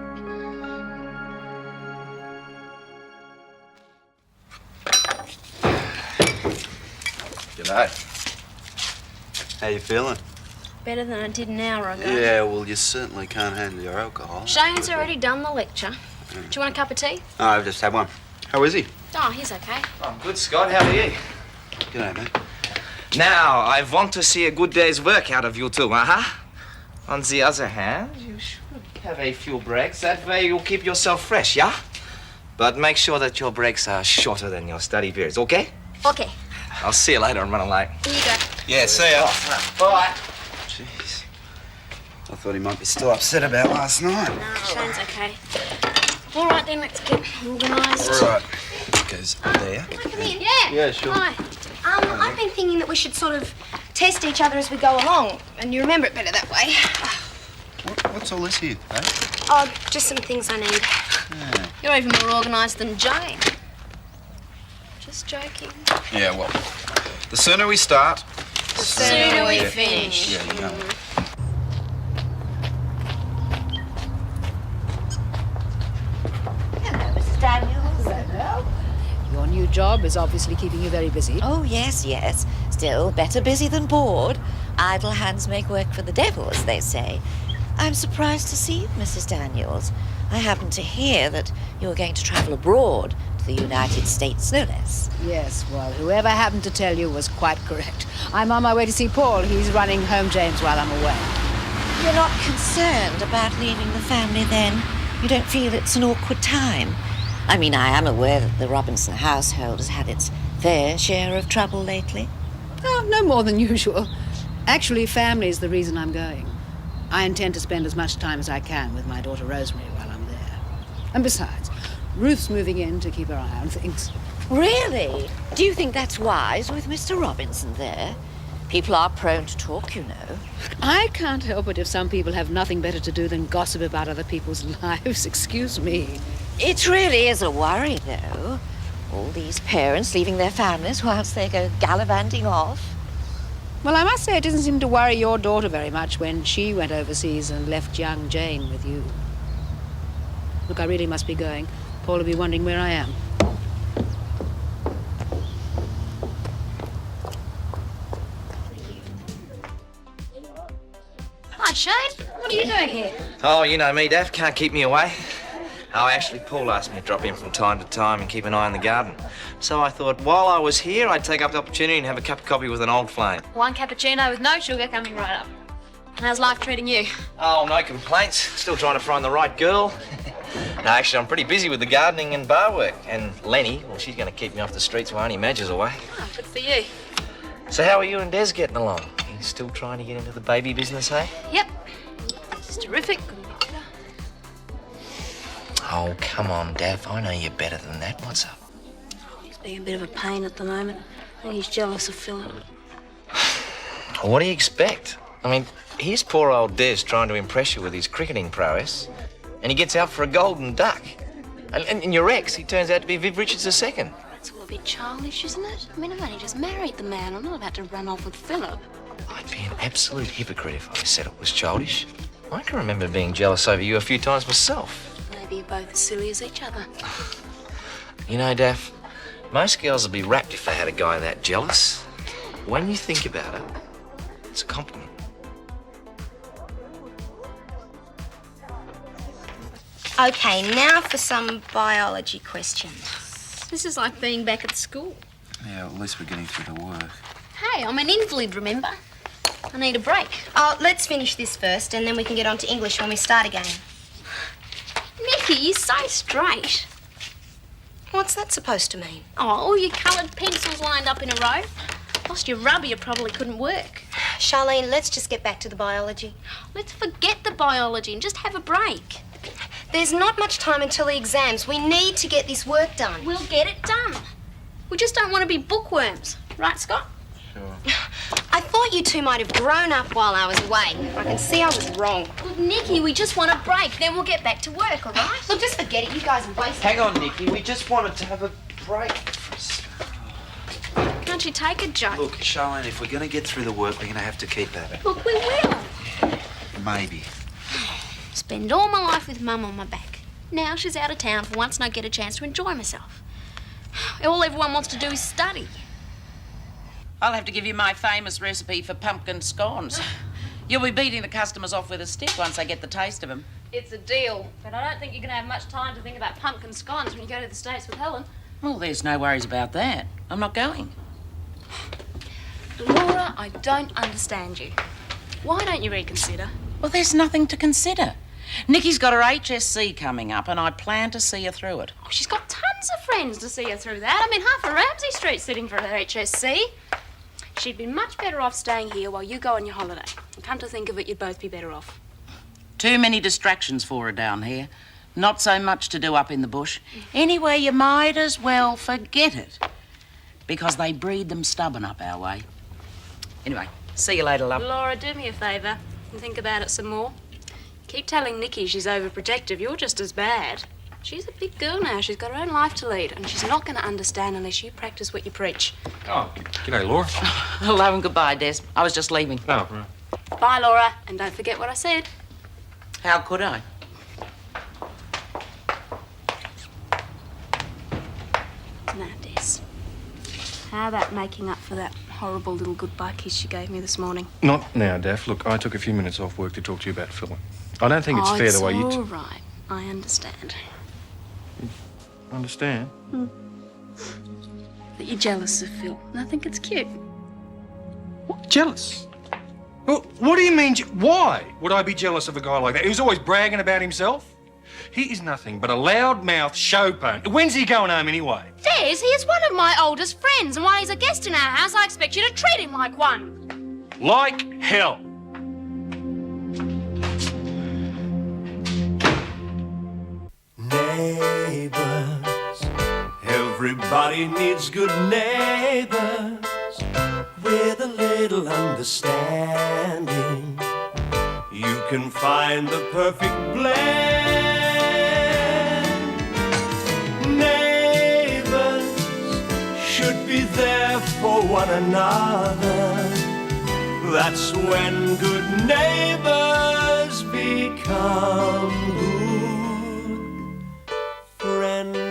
G'day. How you feeling? Better than I did an hour ago. Yeah, well, you certainly can't handle your alcohol. Shane's already done the lecture. Do you want a cup of tea? No, I've just had one. How is he? Oh, he's okay. I'm good, Scott. How are you? G'day, mate. Now, I want to see a good day's work out of you two, On the other hand, you should have a few breaks. That way you'll keep yourself fresh, yeah? But make sure that your breaks are shorter than your study periods, okay? Okay. I'll see you later. I'm running late. Here you go. Yeah, see ya. Bye. Jeez. I thought he might be still upset about last night. No, Shane's okay. All right, then, let's get organised. All right. Goes there. Come in. Yeah, sure. Hi. I've been thinking that we should sort of test each other as we go along, and you remember it better that way. What's all this here, eh? Oh, just some things I need. Yeah. You're even more organised than Jane. Just joking. Yeah, well, the sooner we start, the sooner we finish. Yeah, you know. Hello, Mrs. Daniels. Hello. Your new job is obviously keeping you very busy. Oh, yes, yes. Still better busy than bored. Idle hands make work for the devil, as they say. I'm surprised to see you, Mrs. Daniels. I happen to hear that you are going to travel abroad to the United States, no less. Yes, well, whoever happened to tell you was quite correct. I'm on my way to see Paul. He's running Home James while I'm away. You're not concerned about leaving the family, then? You don't feel it's an awkward time? I mean, I am aware that the Robinson household has had its fair share of trouble lately. Oh, no more than usual. Actually, family is the reason I'm going. I intend to spend as much time as I can with my daughter Rosemary while I'm there. And besides, Ruth's moving in to keep her eye on things. Really? Do you think that's wise with Mr. Robinson there? People are prone to talk, you know. I can't help it if some people have nothing better to do than gossip about other people's lives. Excuse me. It really is a worry, though. All these parents leaving their families whilst they go gallivanting off. Well, I must say it didn't seem to worry your daughter very much when she went overseas and left young Jane with you. Look, I really must be going. Paul will be wondering where I am. Hi, Shane. What are you doing here? Oh, you know me, Daph. Can't keep me away. Oh, actually, Paul asked me to drop in from time to time and keep an eye on the garden. So I thought while I was here, I'd take up the opportunity and have a cup of coffee with an old flame. One cappuccino with no sugar coming right up. How's life treating you? Oh, no complaints. Still trying to find the right girl. No, actually, I'm pretty busy with the gardening and bar work. And Lenny, well, she's going to keep me off the streets while Auntie Madge is away. Oh, good for you. So how are you and Des getting along? You still trying to get into the baby business, eh? Yep. It's terrific. Oh, come on, Daph. I know you're better than that. What's up? He's being a bit of a pain at the moment. I think he's jealous of Philip. Well, what do you expect? I mean, here's poor old Des trying to impress you with his cricketing prowess, and he gets out for a golden duck. And your ex, he turns out to be Viv Richards II. That's all a bit childish, isn't it? I mean, I've only just married the man. I'm not about to run off with Philip. I'd be an absolute hypocrite if I said it was childish. I can remember being jealous over you a few times myself. Maybe you're both as silly as each other. You know, Daph, most girls would be rapt if they had a guy that jealous. When you think about it, it's a compliment. Okay, now for some biology questions. This is like being back at school. Yeah, well, at least we're getting through the work. Hey, I'm an invalid, remember? I need a break. Oh, let's finish this first, and then we can get on to English when we start again. Nikki, you're so straight. What's that supposed to mean? Oh, all your coloured pencils lined up in a row. Lost your rubber, you probably couldn't work. Charlene, let's just get back to the biology. Let's forget the biology and just have a break. There's not much time until the exams. We need to get this work done. We'll get it done. We just don't want to be bookworms. Right, Scott? Sure. I thought you two might have grown up while I was away. I can see I was wrong. Look, Nikki, we just want a break. Then we'll get back to work, all right? Look, just forget it. You guys are wasting. Hang on, Nikki. We just wanted to have a break. Can't you take a joke? Look, Sherwin, if we're going to get through the work, we're going to have to keep at it. Look, we will. Maybe. Spend all my life with Mum on my back. Now she's out of town for once and I get a chance to enjoy myself. All everyone wants to do is study. I'll have to give you my famous recipe for pumpkin scones. You'll be beating the customers off with a stick once they get the taste of them. It's a deal, but I don't think you're going to have much time to think about pumpkin scones when you go to the States with Helen. Well, there's no worries about that. I'm not going. Laura, I don't understand you. Why don't you reconsider? Well, there's nothing to consider. Nikki's got her HSC coming up and I plan to see her through it. Oh, she's got tons of friends to see her through that. I mean, half of Ramsay Street's sitting for her HSC. She'd be much better off staying here while you go on your holiday. And come to think of it, you'd both be better off. Too many distractions for her down here. Not so much to do up in the bush. Anyway, you might as well forget it. Because they breed them stubborn up our way. Anyway, see you later, love. Laura, do me a favour and think about it some more. Keep telling Nikki she's overprotective. You're just as bad. She's a big girl now. She's got her own life to lead, and she's not going to understand unless you practice what you preach. Oh, g'day, Laura. Hello and goodbye, Des. I was just leaving. Oh, right. Bye, Laura, and don't forget what I said. How could I? Now, Des, how about making up for that horrible little goodbye kiss you gave me this morning? Not now, Daph. Look, I took a few minutes off work to talk to you about Phil. I don't think it's fair the way you... It's all right. I understand. Understand? That you're jealous of Phil, and I think it's cute. What? Jealous? Well, what do you mean? Why would I be jealous of a guy like that? He's always bragging about himself. He is nothing but a loudmouth show pony. When's he going home anyway? Des, he is one of my oldest friends, and while he's a guest in our house, I expect you to treat him like one. Like hell. Neighbours, everybody needs good neighbours with a little understanding. You can find the perfect blend. Neighbours should be there for one another. That's when good neighbours become good friends.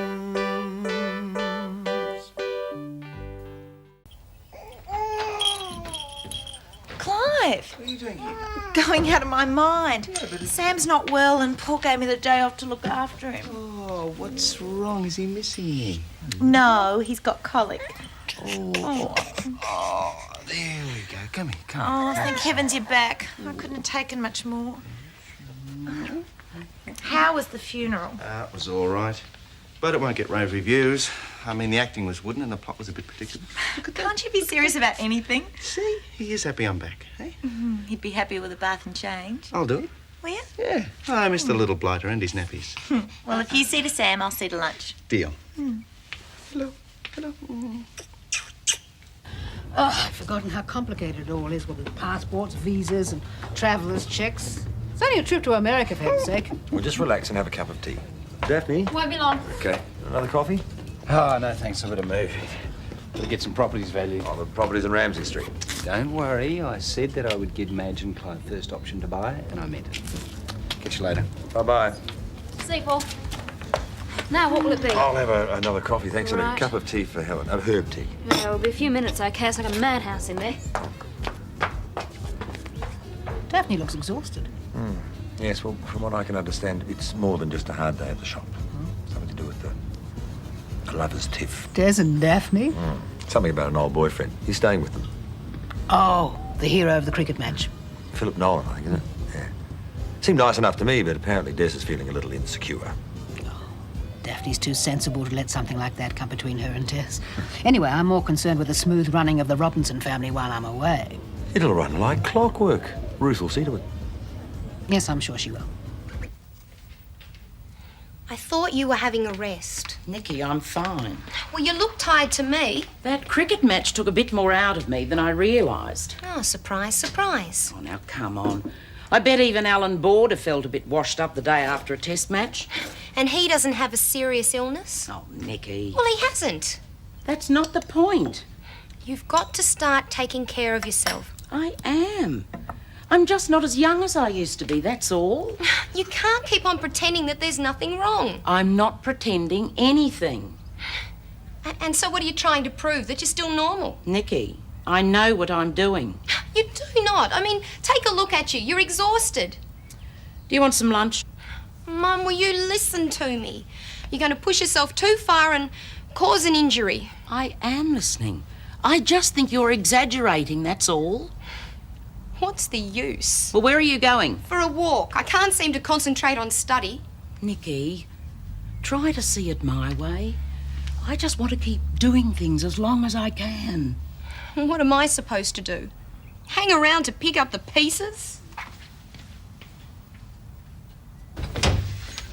Clive! What are you doing here? Going out of my mind. Yeah, but Sam's not well and Paul gave me the day off to look after him. Oh, what's wrong? Is he missing you? No, he's got colic. Oh, there we go. Come here, come Oh, on. thank heavens you're back. I couldn't have taken much more. How was the funeral? It was all right. But it won't get rave reviews. I mean, the acting was wooden and the plot was a bit particular. Can't you be serious about anything? See, he is happy I'm back, hey? He'd be happy with a bath and change. I'll do it. Will you? Yeah. I missed the little blighter and his nappies. Well, if you see to Sam, I'll see to lunch. Deal. Hello. Oh, I've forgotten how complicated it all is with passports, visas, and travellers' checks. It's only a trip to America, for heaven's sake. Well, just relax and have a cup of tea. Daphne? Won't be long. Okay. Another coffee? Oh, no, thanks. I've got to move. Got to get some properties valued. Oh, the property's in Ramsay Street. Don't worry. I said that I would give Madge and Clive first option to buy, and I meant it. Catch you later. Bye-bye. See you, Paul. Now, what will it be? I'll have another coffee, thanks, and a Right. cup of tea for Helen. A herb tea. Yeah, it'll be a few minutes, okay? It's like a madhouse in there. Daphne looks exhausted. Yes, well, from what I can understand, it's more than just a hard day at the shop. Something to do with the lovers' tiff. Des and Daphne? Something about an old boyfriend. He's staying with them. Oh, the hero of the cricket match. Philip Nolan, I think, isn't it? Yeah. Seemed nice enough to me, but apparently Des is feeling a little insecure. Daphne's too sensible to let something like that come between her and Tess. Anyway, I'm more concerned with the smooth running of the Robinson family while I'm away. It'll run like clockwork. Ruth will see to it. Yes, I'm sure she will. I thought you were having a rest. Nikki, I'm fine. Well, you look tired to me. That cricket match took a bit more out of me than I realised. Oh, surprise, surprise. Oh, now, come on. I bet even Alan Border felt a bit washed up the day after a test match. And he doesn't have a serious illness? Oh, Nikki. Well, he hasn't. That's not the point. You've got to start taking care of yourself. I am. I'm just not as young as I used to be, that's all. You can't keep on pretending that there's nothing wrong. I'm not pretending anything. And so what are you trying to prove? That you're still normal? Nikki, I know what I'm doing. You do not. I mean, take a look at you. You're exhausted. Do you want some lunch? Mum, will you listen to me? You're going to push yourself too far and cause an injury. I am listening. I just think you're exaggerating, that's all. What's the use? Well, where are you going? For a walk. I can't seem to concentrate on study. Nikki, try to see it my way. I just want to keep doing things as long as I can. What am I supposed to do? Hang around to pick up the pieces?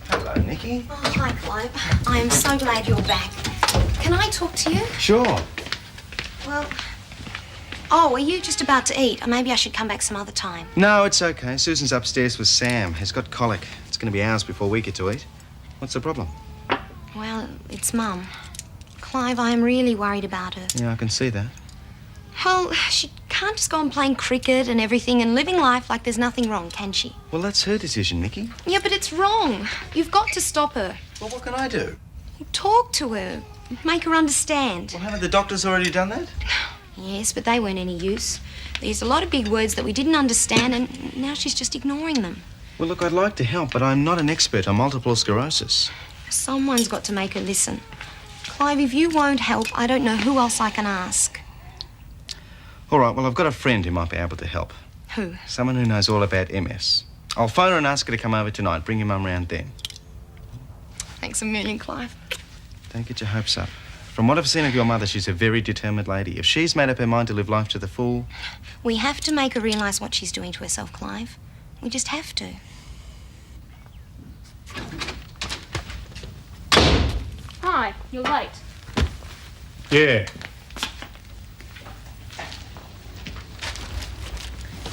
Hello, Nikki. Oh, hi, Clive. I am so glad you're back. Can I talk to you? Sure. Well... Oh, are you just about to eat? Or maybe I should come back some other time. No, it's okay. Susan's upstairs with Sam. He's got colic. It's going to be hours before we get to eat. What's the problem? Well, it's Mum. Clive, I am really worried about her. Yeah, I can see that. Well, she can't just go on playing cricket and everything and living life like there's nothing wrong, can she? Well, that's her decision, Nikki. Yeah, but it's wrong. You've got to stop her. Well, what can I do? Talk to her. Make her understand. Well, haven't the doctors already done that? Yes, but they weren't any use. They used a lot of big words that we didn't understand, and now she's just ignoring them. Well, look, I'd like to help, but I'm not an expert on multiple sclerosis. Someone's got to make her listen. Clive, if you won't help, I don't know who else I can ask. All right, well, I've got a friend who might be able to help. Who? Someone who knows all about MS. I'll phone her and ask her to come over tonight. Bring your mum round then. Thanks a million, Clive. Don't get your hopes up. From what I've seen of your mother, she's a very determined lady. If she's made up her mind to live life to the full... We have to make her realise what she's doing to herself, Clive. We just have to. Hi, you're late. Yeah.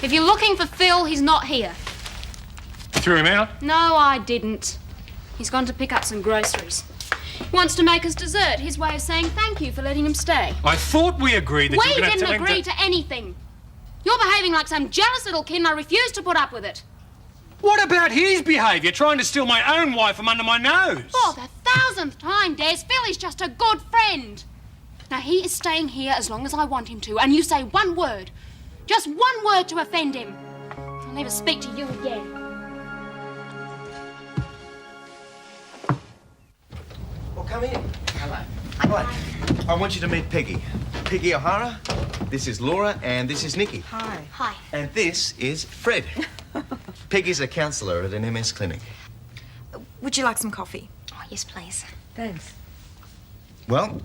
If you're looking for Phil, he's not here. Threw him out? No, I didn't. He's gone to pick up some groceries. He wants to make us dessert, his way of saying thank you for letting him stay. I thought we agreed that you were We going to didn't tell him agree to anything. You're behaving like some jealous little kid and I refuse to put up with it. What about his behaviour, trying to steal my own wife from under my nose? For the 1000th time, Des, Phil is just a good friend. Now, he is staying here as long as I want him to, and you say one word, just one word to offend him. I'll never speak to you again. Well, come in. Hello. Right. I want you to meet Peggy. Peggy O'Hara. This is Laura, and this is Nikki. Hi. Hi. And this is Fred. Peggy's a counsellor at an MS clinic. Would you like some coffee? Oh, yes, please. Thanks. Well,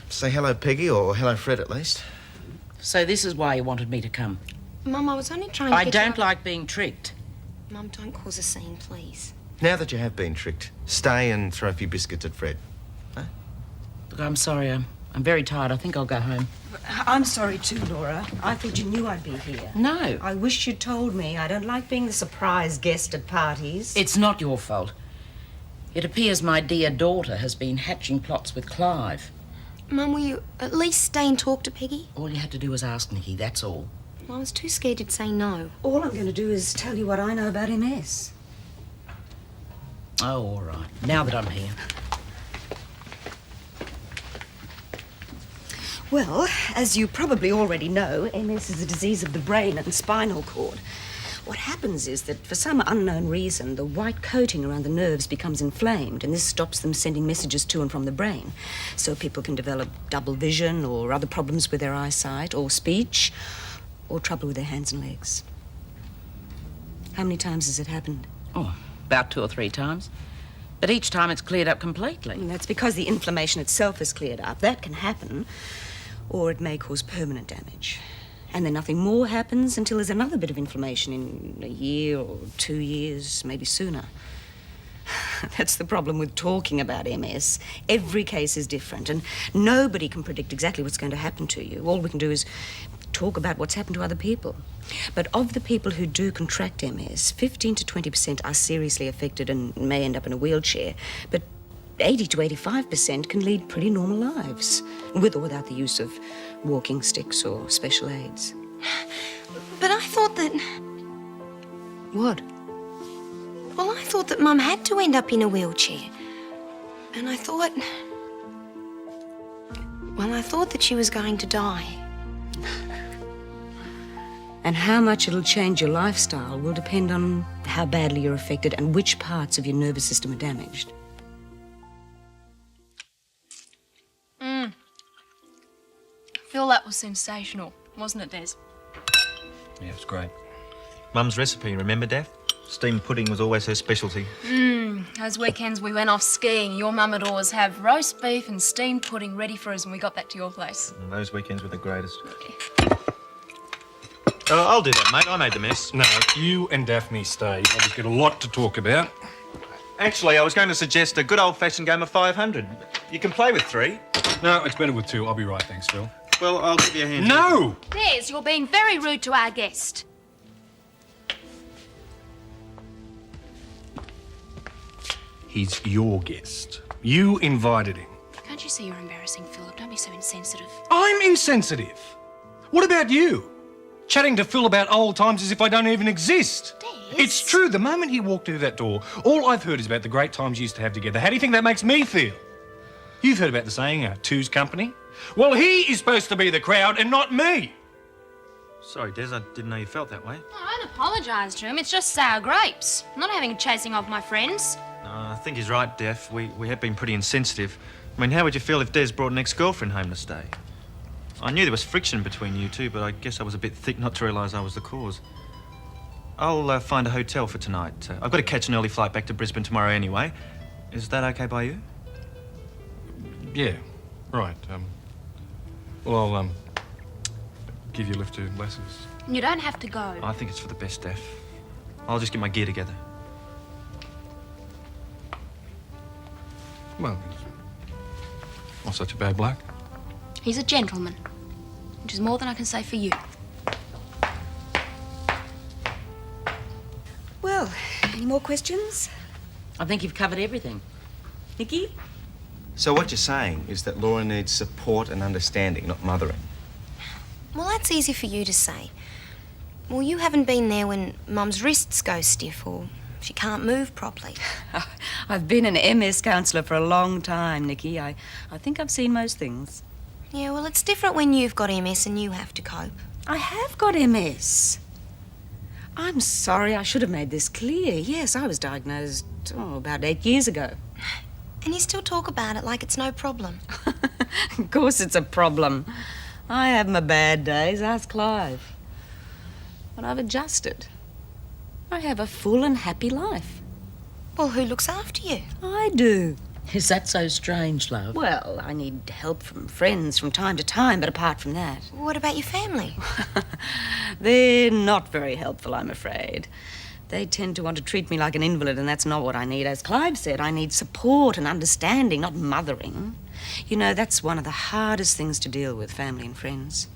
say hello, Peggy, or hello, Fred, at least. So this is why you wanted me to come. Mum, I was only trying to I get don't you... like being tricked. Mum, don't cause a scene, please. Now that you have been tricked, stay and throw a few biscuits at Fred. Look, I'm sorry. I'm very tired. I think I'll go home. I'm sorry too, Laura. I thought you knew I'd be here. No. I wish you'd told me. I don't like being the surprise guest at parties. It's not your fault. It appears my dear daughter has been hatching plots with Clive. Mum, will you at least stay and talk to Peggy? All you had to do was ask Nikki, that's all. Well, I was too scared to say no. All I'm going to do is tell you what I know about MS. Oh, all right. Now that I'm here. Well, as you probably already know, MS is a disease of the brain and spinal cord. What happens is that, for some unknown reason, the white coating around the nerves becomes inflamed, and this stops them sending messages to and from the brain. So people can develop double vision or other problems with their eyesight or speech or trouble with their hands and legs. How many times has it happened? Oh, about 2 or 3 times. But each time it's cleared up completely. And that's because the inflammation itself is cleared up. That can happen, or it may cause permanent damage. And then nothing more happens until there's another bit of inflammation in a year or 2 years, maybe sooner. That's the problem with talking about MS. Every case is different, and nobody can predict exactly what's going to happen to you. All we can do is talk about what's happened to other people. But of the people who do contract MS, 15 to 20% are seriously affected and may end up in a wheelchair. But 80 to 85% can lead pretty normal lives, with or without the use of walking sticks or special aids. But I thought that... What? Well, I thought that Mum had to end up in a wheelchair. And I thought... Well, I thought that she was going to die. And how much it'll change your lifestyle will depend on how badly you're affected and which parts of your nervous system are damaged. I feel that was sensational, wasn't it, Des? Yeah, it was great. Mum's recipe, remember, Daph? Steamed pudding was always her specialty. Those weekends we went off skiing, your mum would always have roast beef and steamed pudding ready for us when we got back to your place. And those weekends were the greatest. I'll do that, mate. I made the mess. No, you and Daphne stay. I've just got a lot to talk about. Actually, I was going to suggest a good old-fashioned game of 500. You can play with 3. No, it's better with 2. I'll be right, thanks, Phil. Well, I'll give you a hand. No! Des, you're being very rude to our guest. He's your guest. You invited him. Can't you see you're embarrassing, Philip? Don't be so insensitive. I'm insensitive. What about you? Chatting to Phil about old times as if I don't even exist. Des. It's true. The moment he walked through that door, all I've heard is about the great times you used to have together. How do you think that makes me feel? You've heard about the saying, two's company? Well, he is supposed to be the crowd and not me. Sorry, Des, I didn't know you felt that way. I don't apologise to him. It's just sour grapes. I'm not having a chasing of my friends. I think he's right, Daph. We have been pretty insensitive. I mean, how would you feel if Des brought an ex-girlfriend home to stay? I knew there was friction between you two, but I guess I was a bit thick not to realise I was the cause. I'll find a hotel for tonight. I've got to catch an early flight back to Brisbane tomorrow anyway. Is that okay by you? Yeah, right. Well, I'll give you a lift to Lester's. You don't have to go. I think it's for the best, Daph. I'll just get my gear together. Well, he's not such a bad bloke. He's a gentleman, which is more than I can say for you. Well, any more questions? I think you've covered everything. Nikki? So what you're saying is that Laura needs support and understanding, not mothering. Well, that's easy for you to say. Well, you haven't been there when Mum's wrists go stiff or she can't move properly. I've been an MS counsellor for a long time, Nikki. I think I've seen most things. Yeah, well, it's different when you've got MS and you have to cope. I have got MS. I'm sorry, I should have made this clear. Yes, I was diagnosed, about 8 years ago. And you still talk about it like it's no problem. Of course it's a problem. I have my bad days, ask Clive. But I've adjusted. I have a full and happy life. Well, who looks after you? I do. Is that so strange, love? Well, I need help from friends from time to time, but apart from that... What about your family? They're not very helpful, I'm afraid. They tend to want to treat me like an invalid, and that's not what I need. As Clive said, I need support and understanding, not mothering. You know, that's one of the hardest things to deal with, family and friends.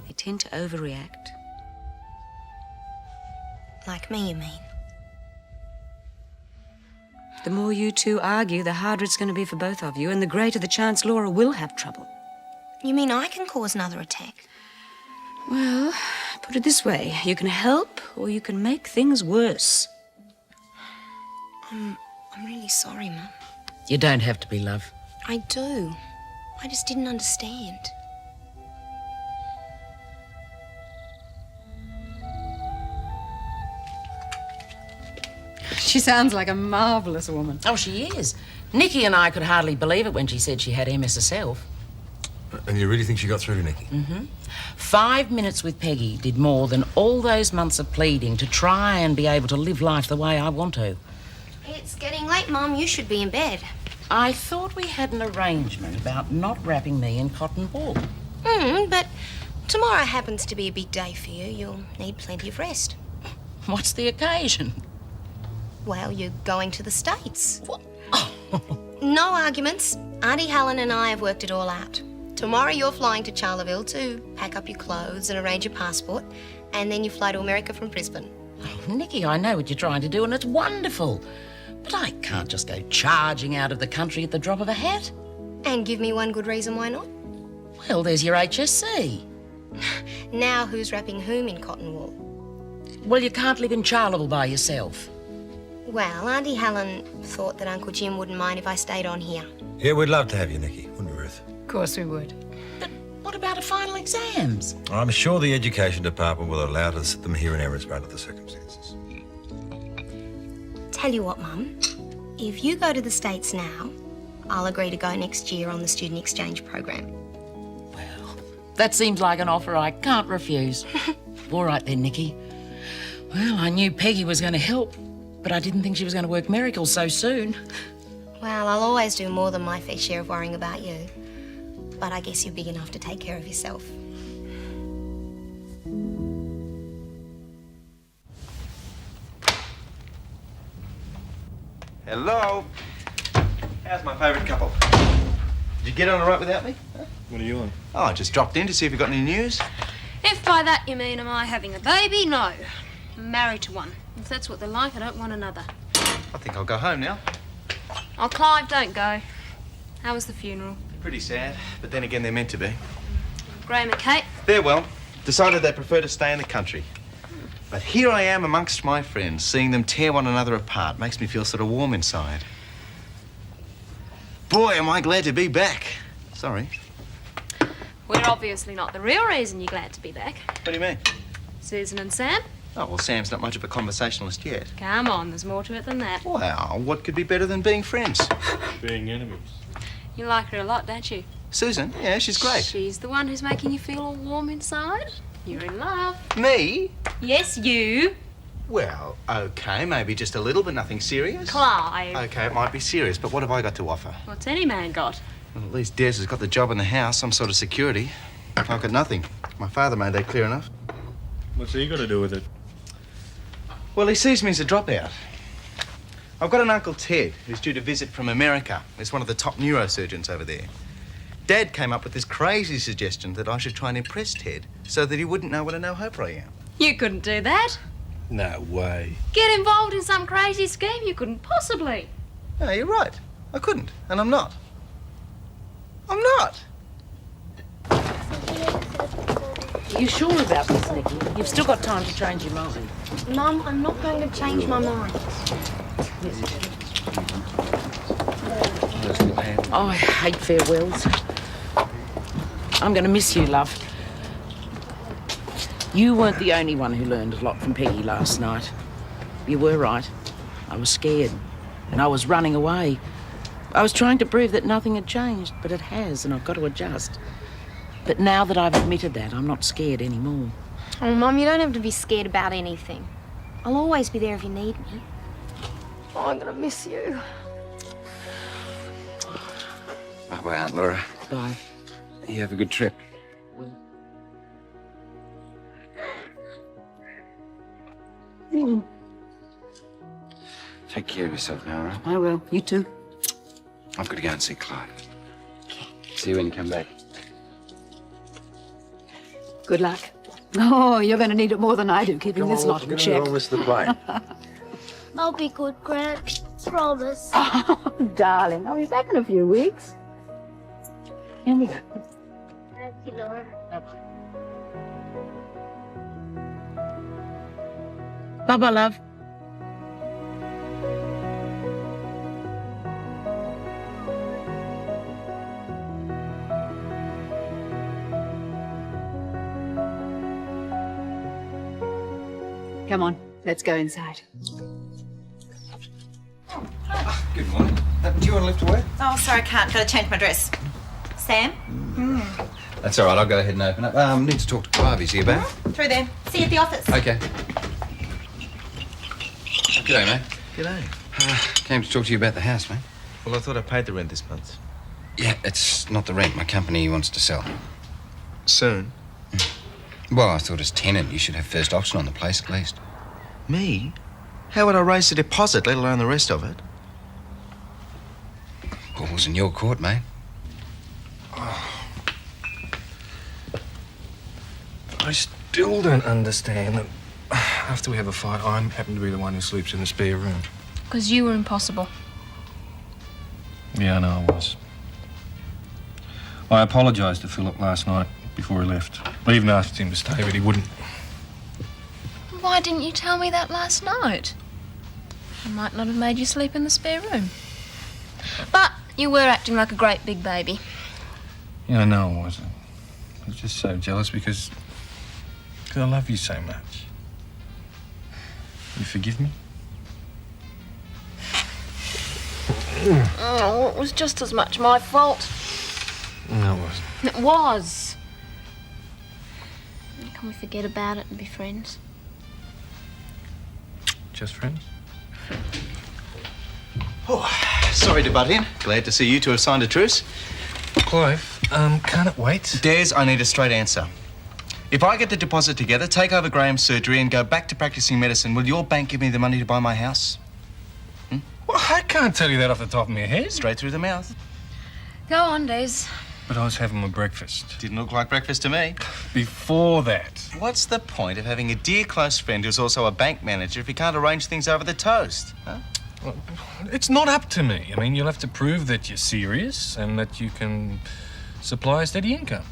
They tend to overreact. Like me, you mean? The more you two argue, the harder it's going to be for both of you, and the greater the chance Laura will have trouble. You mean I can cause another attack? Well, put it this way. You can help, or you can make things worse. I'm really sorry, Mum. You don't have to be, love. I do. I just didn't understand. She sounds like a marvellous woman. Oh, she is. Nikki and I could hardly believe it when she said she had MS herself. And you really think she got through to Nikki? Mm-hmm. 5 minutes with Peggy did more than all those months of pleading to try and be able to live life the way I want to. It's getting late, Mum. You should be in bed. I thought we had an arrangement about not wrapping me in cotton wool. But tomorrow happens to be a big day for you. You'll need plenty of rest. What's the occasion? Well, you're going to the States. What? No arguments. Auntie Helen and I have worked it all out. Tomorrow you're flying to Charleville to pack up your clothes and arrange your passport, and then you fly to America from Brisbane. Oh, Nikki, I know what you're trying to do, and it's wonderful. But I can't just go charging out of the country at the drop of a hat. And give me one good reason why not. Well, there's your HSC. Now who's wrapping whom in cotton wool? Well, you can't live in Charleville by yourself. Well, Auntie Helen thought that Uncle Jim wouldn't mind if I stayed on here. Yeah, we'd love to have you, Nikki, wouldn't we, Ruth? Of course we would. But what about a final exams? I'm sure the Education Department will allow us to sit them here in Errandsborough under the circumstances. Tell you what, Mum. If you go to the States now, I'll agree to go next year on the student exchange program. That seems like an offer I can't refuse. All right then, Nikki. Well, I knew Peggy was going to help, but I didn't think she was going to work miracles so soon. Well, I'll always do more than my fair share of worrying about you. But I guess you're big enough to take care of yourself. Hello. How's my favourite couple? Did you get on all right without me? Huh? What are you on? Oh, I just dropped in to see if you got any news. If by that you mean am I having a baby, no. I'm married to one. If that's what they like, I don't want another. I think I'll go home now. Oh, Clive, don't go. How was the funeral? Pretty sad, but then again, they're meant to be. Graham and Kate? They're well. Decided they prefer to stay in the country. But here I am amongst my friends, seeing them tear one another apart. Makes me feel sort of warm inside. Boy, am I glad to be back. Sorry. We're obviously not the real reason you're glad to be back. What do you mean? Susan and Sam? Oh, well, Sam's not much of a conversationalist yet. Come on, there's more to it than that. Wow, what could be better than being friends? Being enemies. You like her a lot, don't you? Susan? Yeah, she's great. She's the one who's making you feel all warm inside. You're in love. Me? Yes, you. Well, okay, maybe just a little, but nothing serious. Clive. Okay, it might be serious, but what have I got to offer? What's any man got? Well, at least Des has got the job in the house, some sort of security. I've got nothing. My father made that clear enough. What's he got to do with it? Well, he sees me as a dropout. I've got an Uncle Ted who's due to visit from America. He's one of the top neurosurgeons over there. Dad came up with this crazy suggestion that I should try and impress Ted so that he wouldn't know what a no-hoper I am. You couldn't do that. No way. Get involved in some crazy scheme. You couldn't possibly. No, you're right. I couldn't, and I'm not. I'm not. Are you sure about this, Nikki? You've still got time to change your mind. Mum, I'm not going to change my mind. Oh, I hate farewells. I'm going to miss you, love. You weren't the only one who learned a lot from Peggy last night. You were right. I was scared, and I was running away. I was trying to prove that nothing had changed, but it has, and I've got to adjust. But now that I've admitted that, I'm not scared anymore. Oh, Mum, you don't have to be scared about anything. I'll always be there if you need me. Oh, I'm going to miss you. Bye-bye, Aunt Laura. Bye. You have a good trip. Take care of yourself now, all right? I will. You too. I've got to go and see Clarke. See you when you come back. Good luck. Oh, you're going to need it more than I do, keeping this lot in check. Miss the plane. I'll be good, Gran. Promise. Oh, darling, I'll be back in a few weeks. Here we go. Thank you, Laura. Bye-bye, love. Come on, let's go inside. Good morning. Do you want to lift away? Oh, sorry, I can't. Got to change my dress. Sam? That's all right. I'll go ahead and open up. Need to talk to Clive. Is he about? Through there. See you at the office. Okay. G'day, mate. G'day. Came to talk to you about the house, mate. Well, I thought I paid the rent this month. Yeah, it's not the rent. My company wants to sell. Soon? Well, I thought as tenant you should have first option on the place at least. Me? How would I raise the deposit, let alone the rest of it? Ball's in your court, mate. I still don't understand that after we have a fight, I happen to be the one who sleeps in the spare room. Because you were impossible. Yeah, I know I was. I apologised to Philip last night before he left. I even asked him to stay, but he wouldn't. Why didn't you tell me that last night? I might not have made you sleep in the spare room. But you were acting like a great big baby. Yeah, I know I was. I was just so jealous because I love you so much. You forgive me? Oh, it was just as much my fault. No, it wasn't. It was. Can we forget about it and be friends? Just friends? Oh, sorry to butt in. Glad to see you two have signed a truce. Clive, can't it wait? Des, I need a straight answer. If I get the deposit together, take over Graham's surgery and go back to practicing medicine, will your bank give me the money to buy my house? Well, I can't tell you that off the top of my head. Straight through the mouth. Go on, Des. But I was having my breakfast. Didn't look like breakfast to me. Before that. What's the point of having a dear close friend who's also a bank manager if you can't arrange things over the toast? Huh? Well, it's not up to me. I mean, you'll have to prove that you're serious and that you can supply a steady income.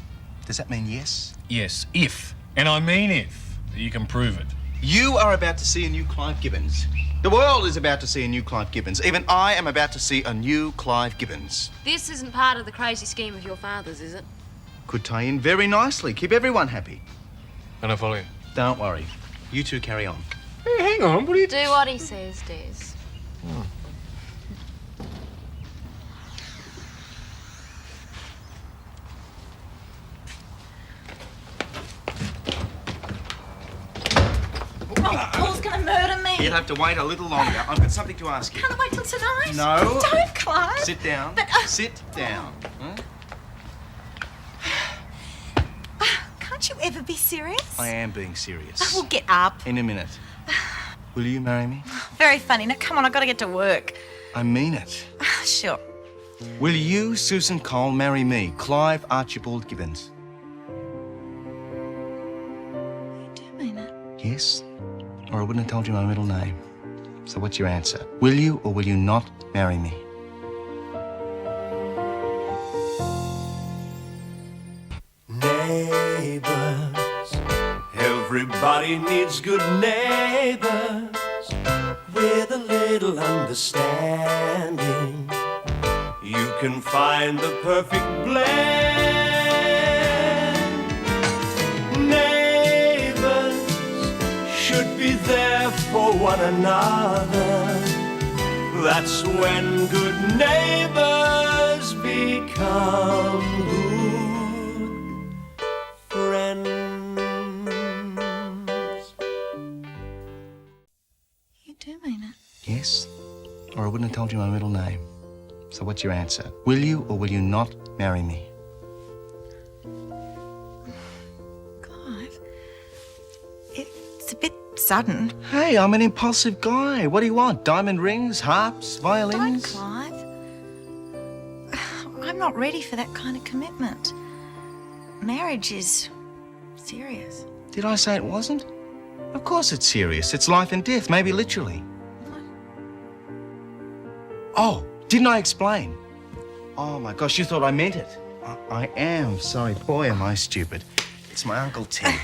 Does that mean yes? Yes, if. And I mean if. You can prove it. You are about to see a new Clive Gibbons. The world is about to see a new Clive Gibbons. Even I am about to see a new Clive Gibbons. This isn't part of the crazy scheme of your father's, is it? Could tie in very nicely. Keep everyone happy. And I follow you. Don't worry. You two carry on. Hey, hang on. What are you... Do what he says, Des. Oh. Oh, Paul's gonna murder me. You'll have to wait a little longer. I've got something to ask you. Can't I wait till tonight? No. Don't, Clive. Sit down. But, Sit down. Huh? Can't you ever be serious? I am being serious. Well, get up. In a minute. Will you marry me? Very funny. Now, come on, I've got to get to work. I mean it. Sure. Will you, Susan Cole, marry me, Clive Archibald Gibbons? You do mean it? Yes? Or I wouldn't have told you my middle name. So what's your answer? Will you or will you not marry me? Neighbours, everybody needs good neighbours with a little understanding. You can find the perfect blend. Neighbours should be there for one another. That's when good neighbours become good friends. You do mean it? Yes? Or I wouldn't have told you my middle name. So what's your answer? Will you or will you not marry me? Clive, it's a bit sudden. Hey, I'm an impulsive guy. What do you want? Diamond rings, harps, violins? Don't, Clive. I'm not ready for that kind of commitment. Marriage is serious. Did I say it wasn't? Of course it's serious. It's life and death, maybe literally. Oh, didn't I explain? Oh, my gosh, you thought I meant it. I am. Sorry, boy, am I stupid. It's my Uncle Ted.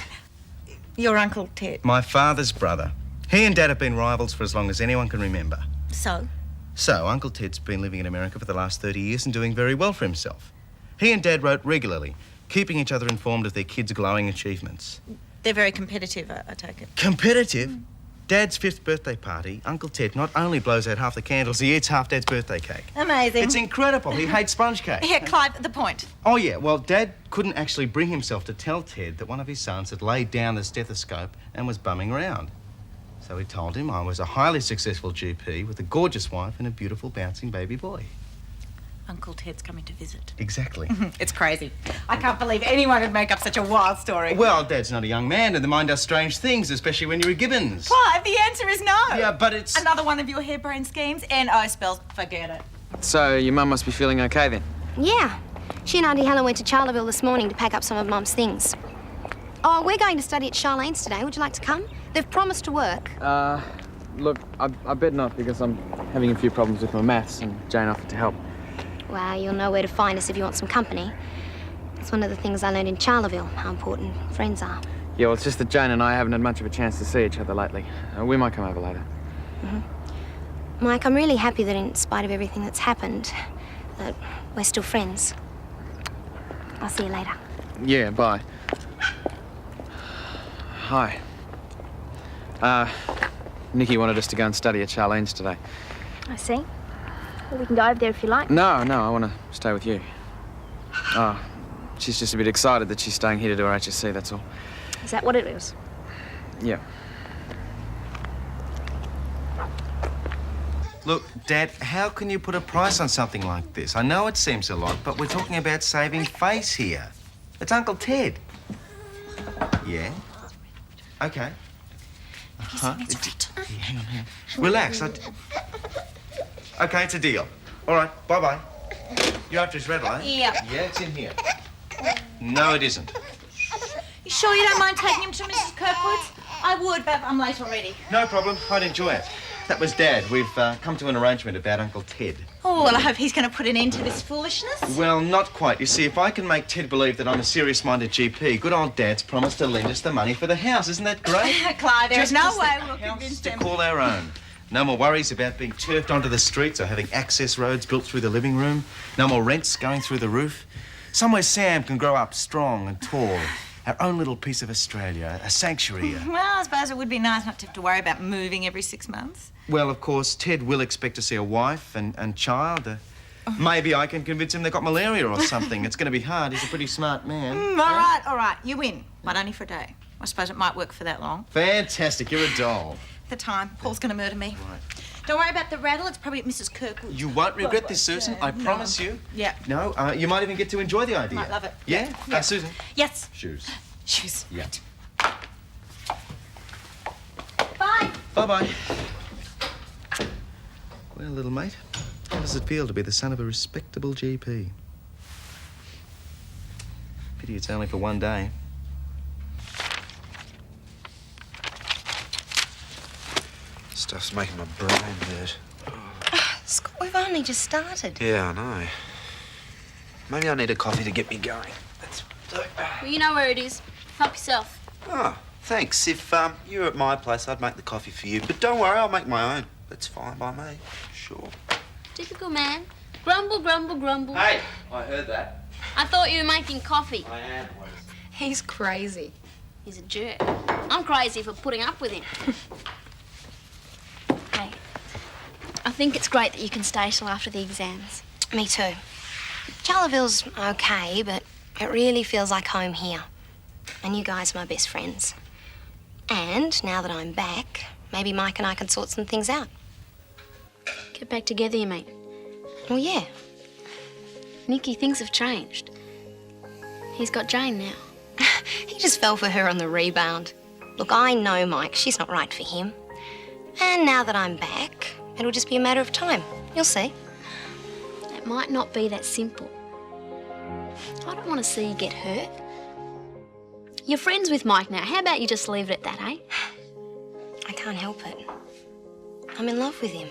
Your Uncle Ted. My father's brother. He and Dad have been rivals for as long as anyone can remember. So? So, Uncle Ted's been living in America for the last 30 years and doing very well for himself. He and Dad wrote regularly, keeping each other informed of their kids' glowing achievements. They're very competitive, I take it. Competitive? Dad's 5th birthday party, Uncle Ted not only blows out half the candles, he eats half Dad's birthday cake. Amazing. It's incredible. He hates sponge cake. Here, Clive, the point. Oh, yeah. Well, Dad couldn't actually bring himself to tell Ted that one of his sons had laid down the stethoscope and was bumming around. So he told him I was a highly successful GP with a gorgeous wife and a beautiful bouncing baby boy. Uncle Ted's coming to visit. Exactly. It's crazy. I can't believe anyone would make up such a wild story. Well, Dad's not a young man and the mind does strange things, especially when you're a Gibbons. Clive, the answer is no. Yeah, but it's... Another one of your harebrained schemes. N-O spells forget it. So, your mum must be feeling okay then? Yeah. She and Auntie Helen went to Charleville this morning to pack up some of Mum's things. Oh, we're going to study at Charlene's today. Would you like to come? They've promised to work. Look, I bet not because I'm having a few problems with my maths and Jane offered to help. Well, you'll know where to find us if you want some company. It's one of the things I learned in Charleville, how important friends are. Yeah, well, it's just that Jane and I haven't had much of a chance to see each other lately. We might come over later. Mike, I'm really happy that in spite of everything that's happened, that we're still friends. I'll see you later. Yeah, bye. Hi. Nikki wanted us to go and study at Charlene's today. I see. Well, we can go over there if you like. No, I want to stay with you. She's just a bit excited that she's staying here to do her HSC, that's all. Is that what it is? Yeah. Look, Dad, how can you put a price on something like this? I know it seems a lot, but we're talking about saving face here. It's Uncle Ted. Yeah? Okay. Hang on. Relax. Okay, it's a deal. All right, bye-bye. You're after his red light? Yeah. Yeah, it's in here. No, it isn't. You sure you don't mind taking him to Mrs. Kirkwood's? I would, but I'm late already. No problem. I'd enjoy it. That was Dad. We've come to an arrangement about Uncle Ted. Oh, well, I hope he's going to put an end to this foolishness. Well, not quite. You see, if I can make Ted believe that I'm a serious-minded GP, good old Dad's promised to lend us the money for the house. Isn't that great? Clive, there's Just no as way the we'll house convince to him. call our own. No more worries about being turfed onto the streets or having access roads built through the living room. No more rents going through the roof. Somewhere Sam can grow up strong and tall. Our own little piece of Australia, a sanctuary. Well, I suppose it would be nice not to have to worry about moving every 6 months. Well, of course, Ted will expect to see a wife and child. Maybe I can convince him they've got malaria or something. It's going to be hard. He's a pretty smart man. All right. You win, but only for a day. I suppose it might work for that long. Fantastic. You're a doll. The time. Paul's going to murder me. Right. Don't worry about the rattle. It's probably at Mrs. Kirkwood's. You won't regret this, Susan. I promise you. Yeah. No, you might even get to enjoy the idea. Might love it. Yeah? Yeah. Susan? Yes. Shoes. Shoes. Yeah. Bye. Bye-bye. Well, little mate, how does it feel to be the son of a respectable GP? Pity it's only for one day. Stuff's making my brain hurt. Scott, we've only just started. Yeah, I know. Maybe I need a coffee to get me going. Well, you know where it is. Help yourself. Oh, thanks. If you were at my place, I'd make the coffee for you. But don't worry, I'll make my own. That's fine by me. Sure. Typical man. Grumble, grumble, grumble. Hey, I heard that. I thought you were making coffee. I am. He's crazy. He's a jerk. I'm crazy for putting up with him. Hey, I think it's great that you can stay till after the exams. Me too. Charleville's okay, but it really feels like home here. And you guys are my best friends. And now that I'm back, maybe Mike and I can sort some things out. Get back together, you mean? Well, yeah. Nicky, things have changed. He's got Jane now. He just fell for her on the rebound. Look, I know Mike. She's not right for him. And now that I'm back, it'll just be a matter of time. You'll see. It might not be that simple. I don't want to see you get hurt. You're friends with Mike now. How about you just leave it at that, eh? I can't help it. I'm in love with him.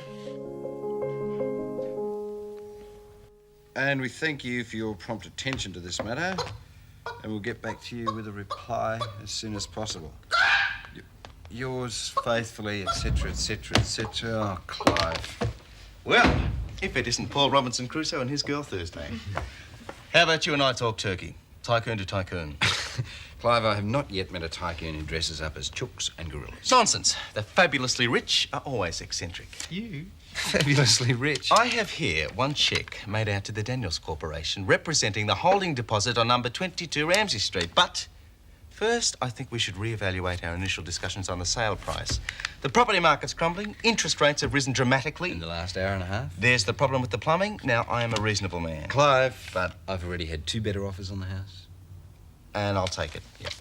And we thank you for your prompt attention to this matter, and we'll get back to you with a reply as soon as possible. Yours faithfully, etc., etc., etc. Oh, Clive. Well, if it isn't Paul Robinson Crusoe and his girl Thursday. How about you and I talk turkey? Tycoon to tycoon. Clive, I have not yet met a tycoon who dresses up as chooks and gorillas. Nonsense. The fabulously rich are always eccentric. You? Fabulously rich. I have here one cheque made out to the Daniels Corporation representing the holding deposit on number 22 Ramsay Street. But first, I think we should reevaluate our initial discussions on the sale price. The property market's crumbling. Interest rates have risen dramatically. In the last hour and a half? There's the problem with the plumbing. Now, I am a reasonable man. Clive, but I've already had 2 better offers on the house. And I'll take it. Yep.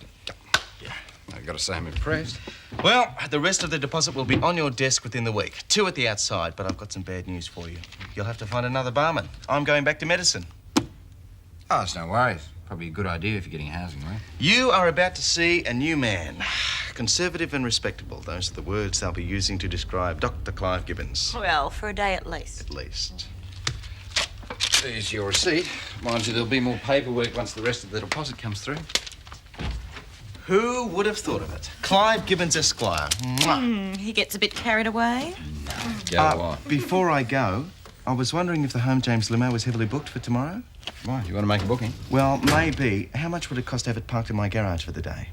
I've got to say I'm impressed. Well, the rest of the deposit will be on your desk within the week. 2 at the outside, but I've got some bad news for you. You'll have to find another barman. I'm going back to medicine. Oh, it's no worries. Probably a good idea if you're getting housing, right? You are about to see a new man. Conservative and respectable. Those are the words they'll be using to describe Dr. Clive Gibbons. Well, for a day at least. At least. There's your receipt. Mind you, there'll be more paperwork once the rest of the deposit comes through. Who would have thought of it? Clive Gibbons, Esquire. He gets a bit carried away. Go on. Before I go, I was wondering if the Home James limo was heavily booked for tomorrow. Why? You want to make a booking? Well, maybe. How much would it cost to have it parked in my garage for the day?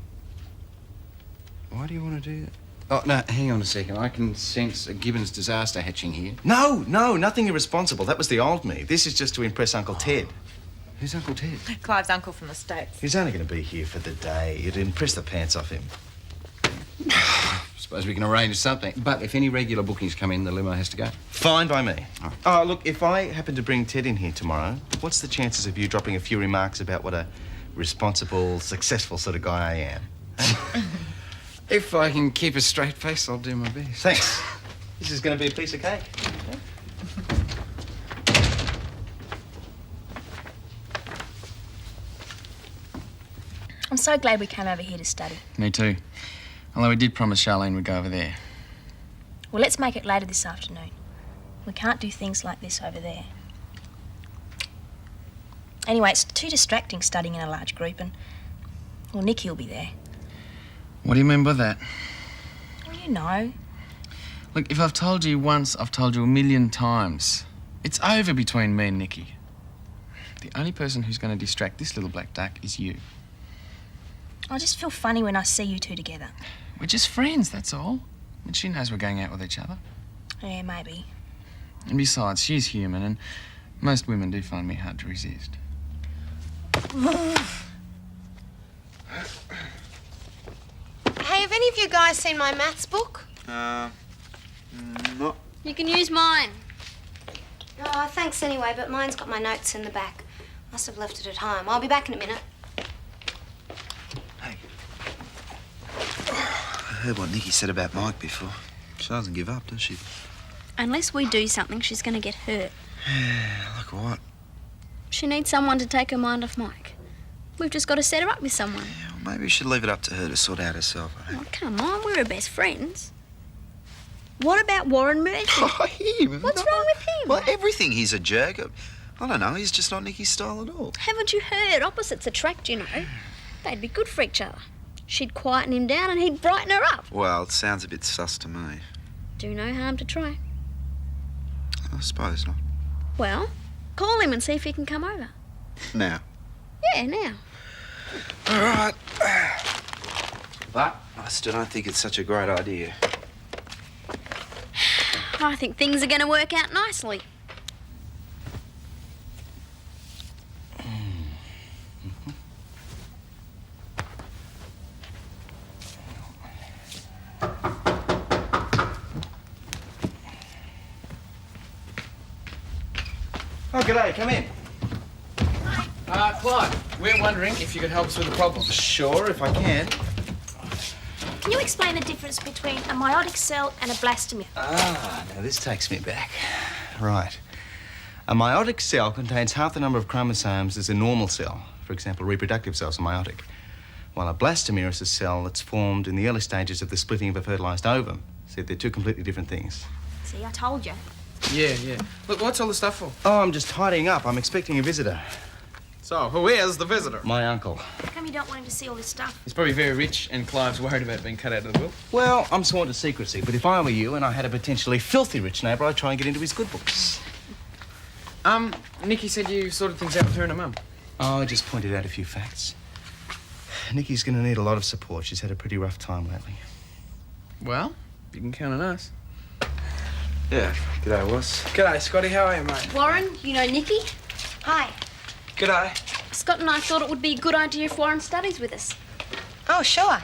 Why do you want to do that? Oh, no, hang on a second. I can sense a Gibbons disaster hatching here. No, nothing irresponsible. That was the old me. This is just to impress Uncle Ted. Who's Uncle Ted? Clive's uncle from the States. He's only going to be here for the day. It'd impress the pants off him. Suppose we can arrange something. But if any regular bookings come in, the limo has to go. Fine by me. Oh, look, if I happen to bring Ted in here tomorrow, what's the chances of you dropping a few remarks about what a responsible, successful sort of guy I am? If I can keep a straight face, I'll do my best. Thanks. This is going to be a piece of cake. I'm so glad we came over here to study. Me too. Although we did promise Charlene we'd go over there. Well, let's make it later this afternoon. We can't do things like this over there. Anyway, it's too distracting studying in a large group and... well, Nikki'll be there. What do you mean by that? Well, you know. Look, if I've told you once, I've told you a million times. It's over between me and Nikki. The only person who's going to distract this little black duck is you. I just feel funny when I see you two together. We're just friends, that's all. And she knows we're going out with each other. Yeah, maybe. And besides, she's human, and most women do find me hard to resist. Hey, have any of you guys seen my maths book? No. You can use mine. Oh, thanks anyway, but mine's got my notes in the back. Must have left it at home. I'll be back in a minute. I heard what Nikki said about Mike before. She doesn't give up, does she? Unless we do something, she's going to get hurt. Like what? She needs someone to take her mind off Mike. We've just got to set her up with someone. Well, maybe we should leave it up to her to sort out herself. Oh, come on, we're her best friends. What about Warren Murphy? Oh, him? What's wrong with him? Well, everything. He's a jerk. I don't know. He's just not Nikki's style at all. Haven't you heard? Opposites attract, you know. They'd be good for each other. She'd quieten him down and he'd brighten her up. Well, it sounds a bit sus to me. Do no harm to try. I suppose not. Well, call him and see if he can come over. Now. Yeah, now. All right. But I still don't think it's such a great idea. I think things are going to work out nicely. Oh, g'day, come in. Clive, we're wondering if you could help us with the problem. Sure, if I can. Can you explain the difference between a meiotic cell and a blastomere? Ah, now this takes me back. Right. A meiotic cell contains half the number of chromosomes as a normal cell. For example, reproductive cells are meiotic. While a blastomere is a cell that's formed in the early stages of the splitting of a fertilised ovum. See, they're two completely different things. See, I told you. Yeah. Look, what's all the stuff for? Oh, I'm just tidying up. I'm expecting a visitor. So, who is the visitor? My uncle. How come you don't want him to see all this stuff? He's probably very rich, and Clive's worried about being cut out of the will. Well, I'm sworn to secrecy, but if I were you and I had a potentially filthy rich neighbour, I'd try and get into his good books. Nikki said you sorted things out with her and her mum. Oh, I just pointed out a few facts. Nikki's going to need a lot of support. She's had a pretty rough time lately. Well, you can count on us. Yeah. G'day, Ross. G'day, Scotty. How are you, mate? Warren, you know Nikki? Hi. G'day. Scott and I thought it would be a good idea if Warren studies with us. Oh, sure.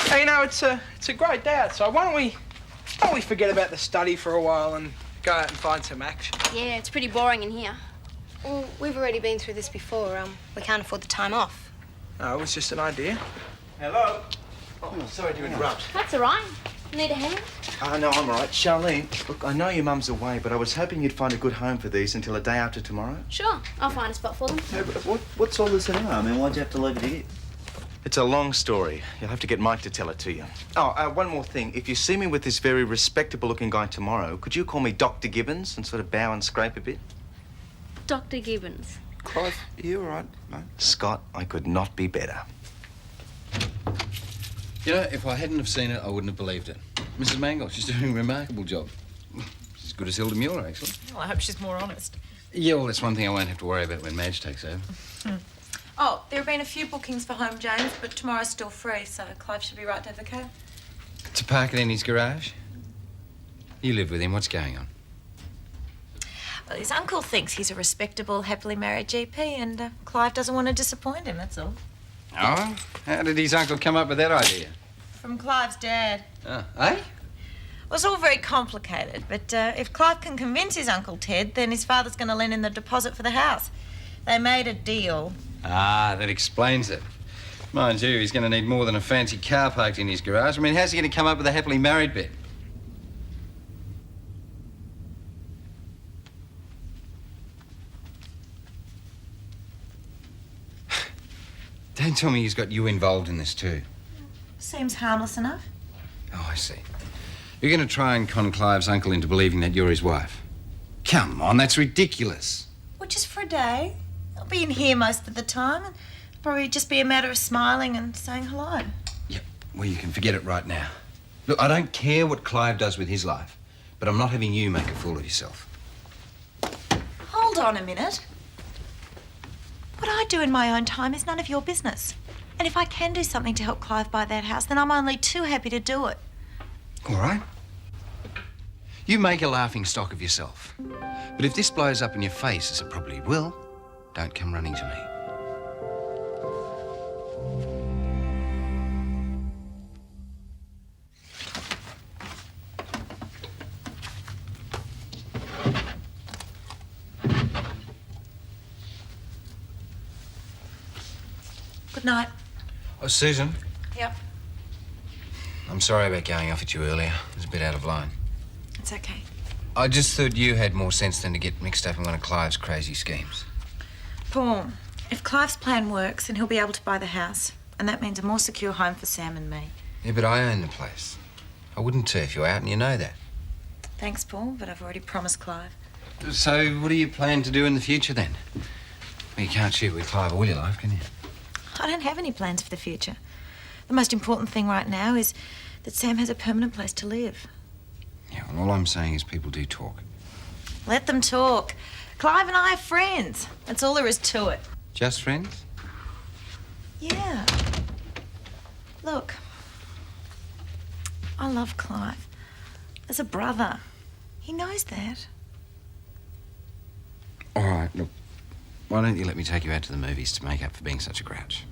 Hey, you know, it's a great day outside. Why don't we forget about the study for a while and go out and find some action? Yeah, it's pretty boring in here. Well, we've already been through this before. We can't afford the time off. No, it was just an idea. Hello. Oh, sorry to interrupt. That's all right. Need a hand? No, I'm all right. Charlene, look, I know your mum's away, but I was hoping you'd find a good home for these until a day after tomorrow. Sure, I'll find a spot for them. What's all this anyway? I mean, why'd you have to leave it here? It's a long story. You'll have to get Mike to tell it to you. Oh, one more thing. If you see me with this very respectable-looking guy tomorrow, could you call me Dr. Gibbons and sort of bow and scrape a bit? Dr. Gibbons. Clive, are you all right, mate? Scott, I could not be better. You know, if I hadn't have seen it, I wouldn't have believed it. Mrs. Mangle, she's doing a remarkable job. She's as good as Hilda Muir, actually. Well, I hope she's more honest. Yeah, well, that's one thing I won't have to worry about when Madge takes over. Oh, there have been a few bookings for home, James, but tomorrow's still free, so Clive should be right to have the cab. To park it in his garage? You live with him. What's going on? Well, his uncle thinks he's a respectable, happily married GP, and Clive doesn't want to disappoint him, that's all. Oh? How did his uncle come up with that idea? From Clive's dad. Oh, eh? Well, it's all very complicated, but if Clive can convince his Uncle Ted, then his father's going to lend in the deposit for the house. They made a deal. Ah, that explains it. Mind you, he's going to need more than a fancy car parked in his garage. I mean, how's he going to come up with a happily married bit? Don't tell me he's got you involved in this too. Seems harmless enough. Oh, I see. You're going to try and con Clive's uncle into believing that you're his wife. Come on, that's ridiculous. Well, just for a day. I'll be in here most of the time, and it'll probably just be a matter of smiling and saying hello. Well, you can forget it right now. Look, I don't care what Clive does with his life, but I'm not having you make a fool of yourself. Hold on a minute. What I do in my own time is none of your business. And if I can do something to help Clive buy that house, then I'm only too happy to do it. All right. You make a laughing stock of yourself. But if this blows up in your face, as it probably will, don't come running to me. Good night. Oh, Susan, Yep, I'm sorry about going off at you earlier. It was a bit out of line. it's okay. I just thought you had more sense than to get mixed up in one of Clive's crazy schemes. Paul, if Clive's plan works, then he'll be able to buy the house. And that means a more secure home for Sam and me. Yeah, but I own the place. I wouldn't turf you out, and you know that. Thanks, Paul, but I've already promised Clive. So what do you plan to do in the future, then? Well, you can't shoot with Clive all your life, can you? I don't have any plans for the future. The most important thing right now is that Sam has a permanent place to live. Yeah, well, all I'm saying is people do talk. Let them talk. Clive and I are friends. That's all there is to it. Just friends? Yeah. Look, I love Clive. As a brother. He knows that. All right, look, why don't you let me take you out to the movies to make up for being such a grouch?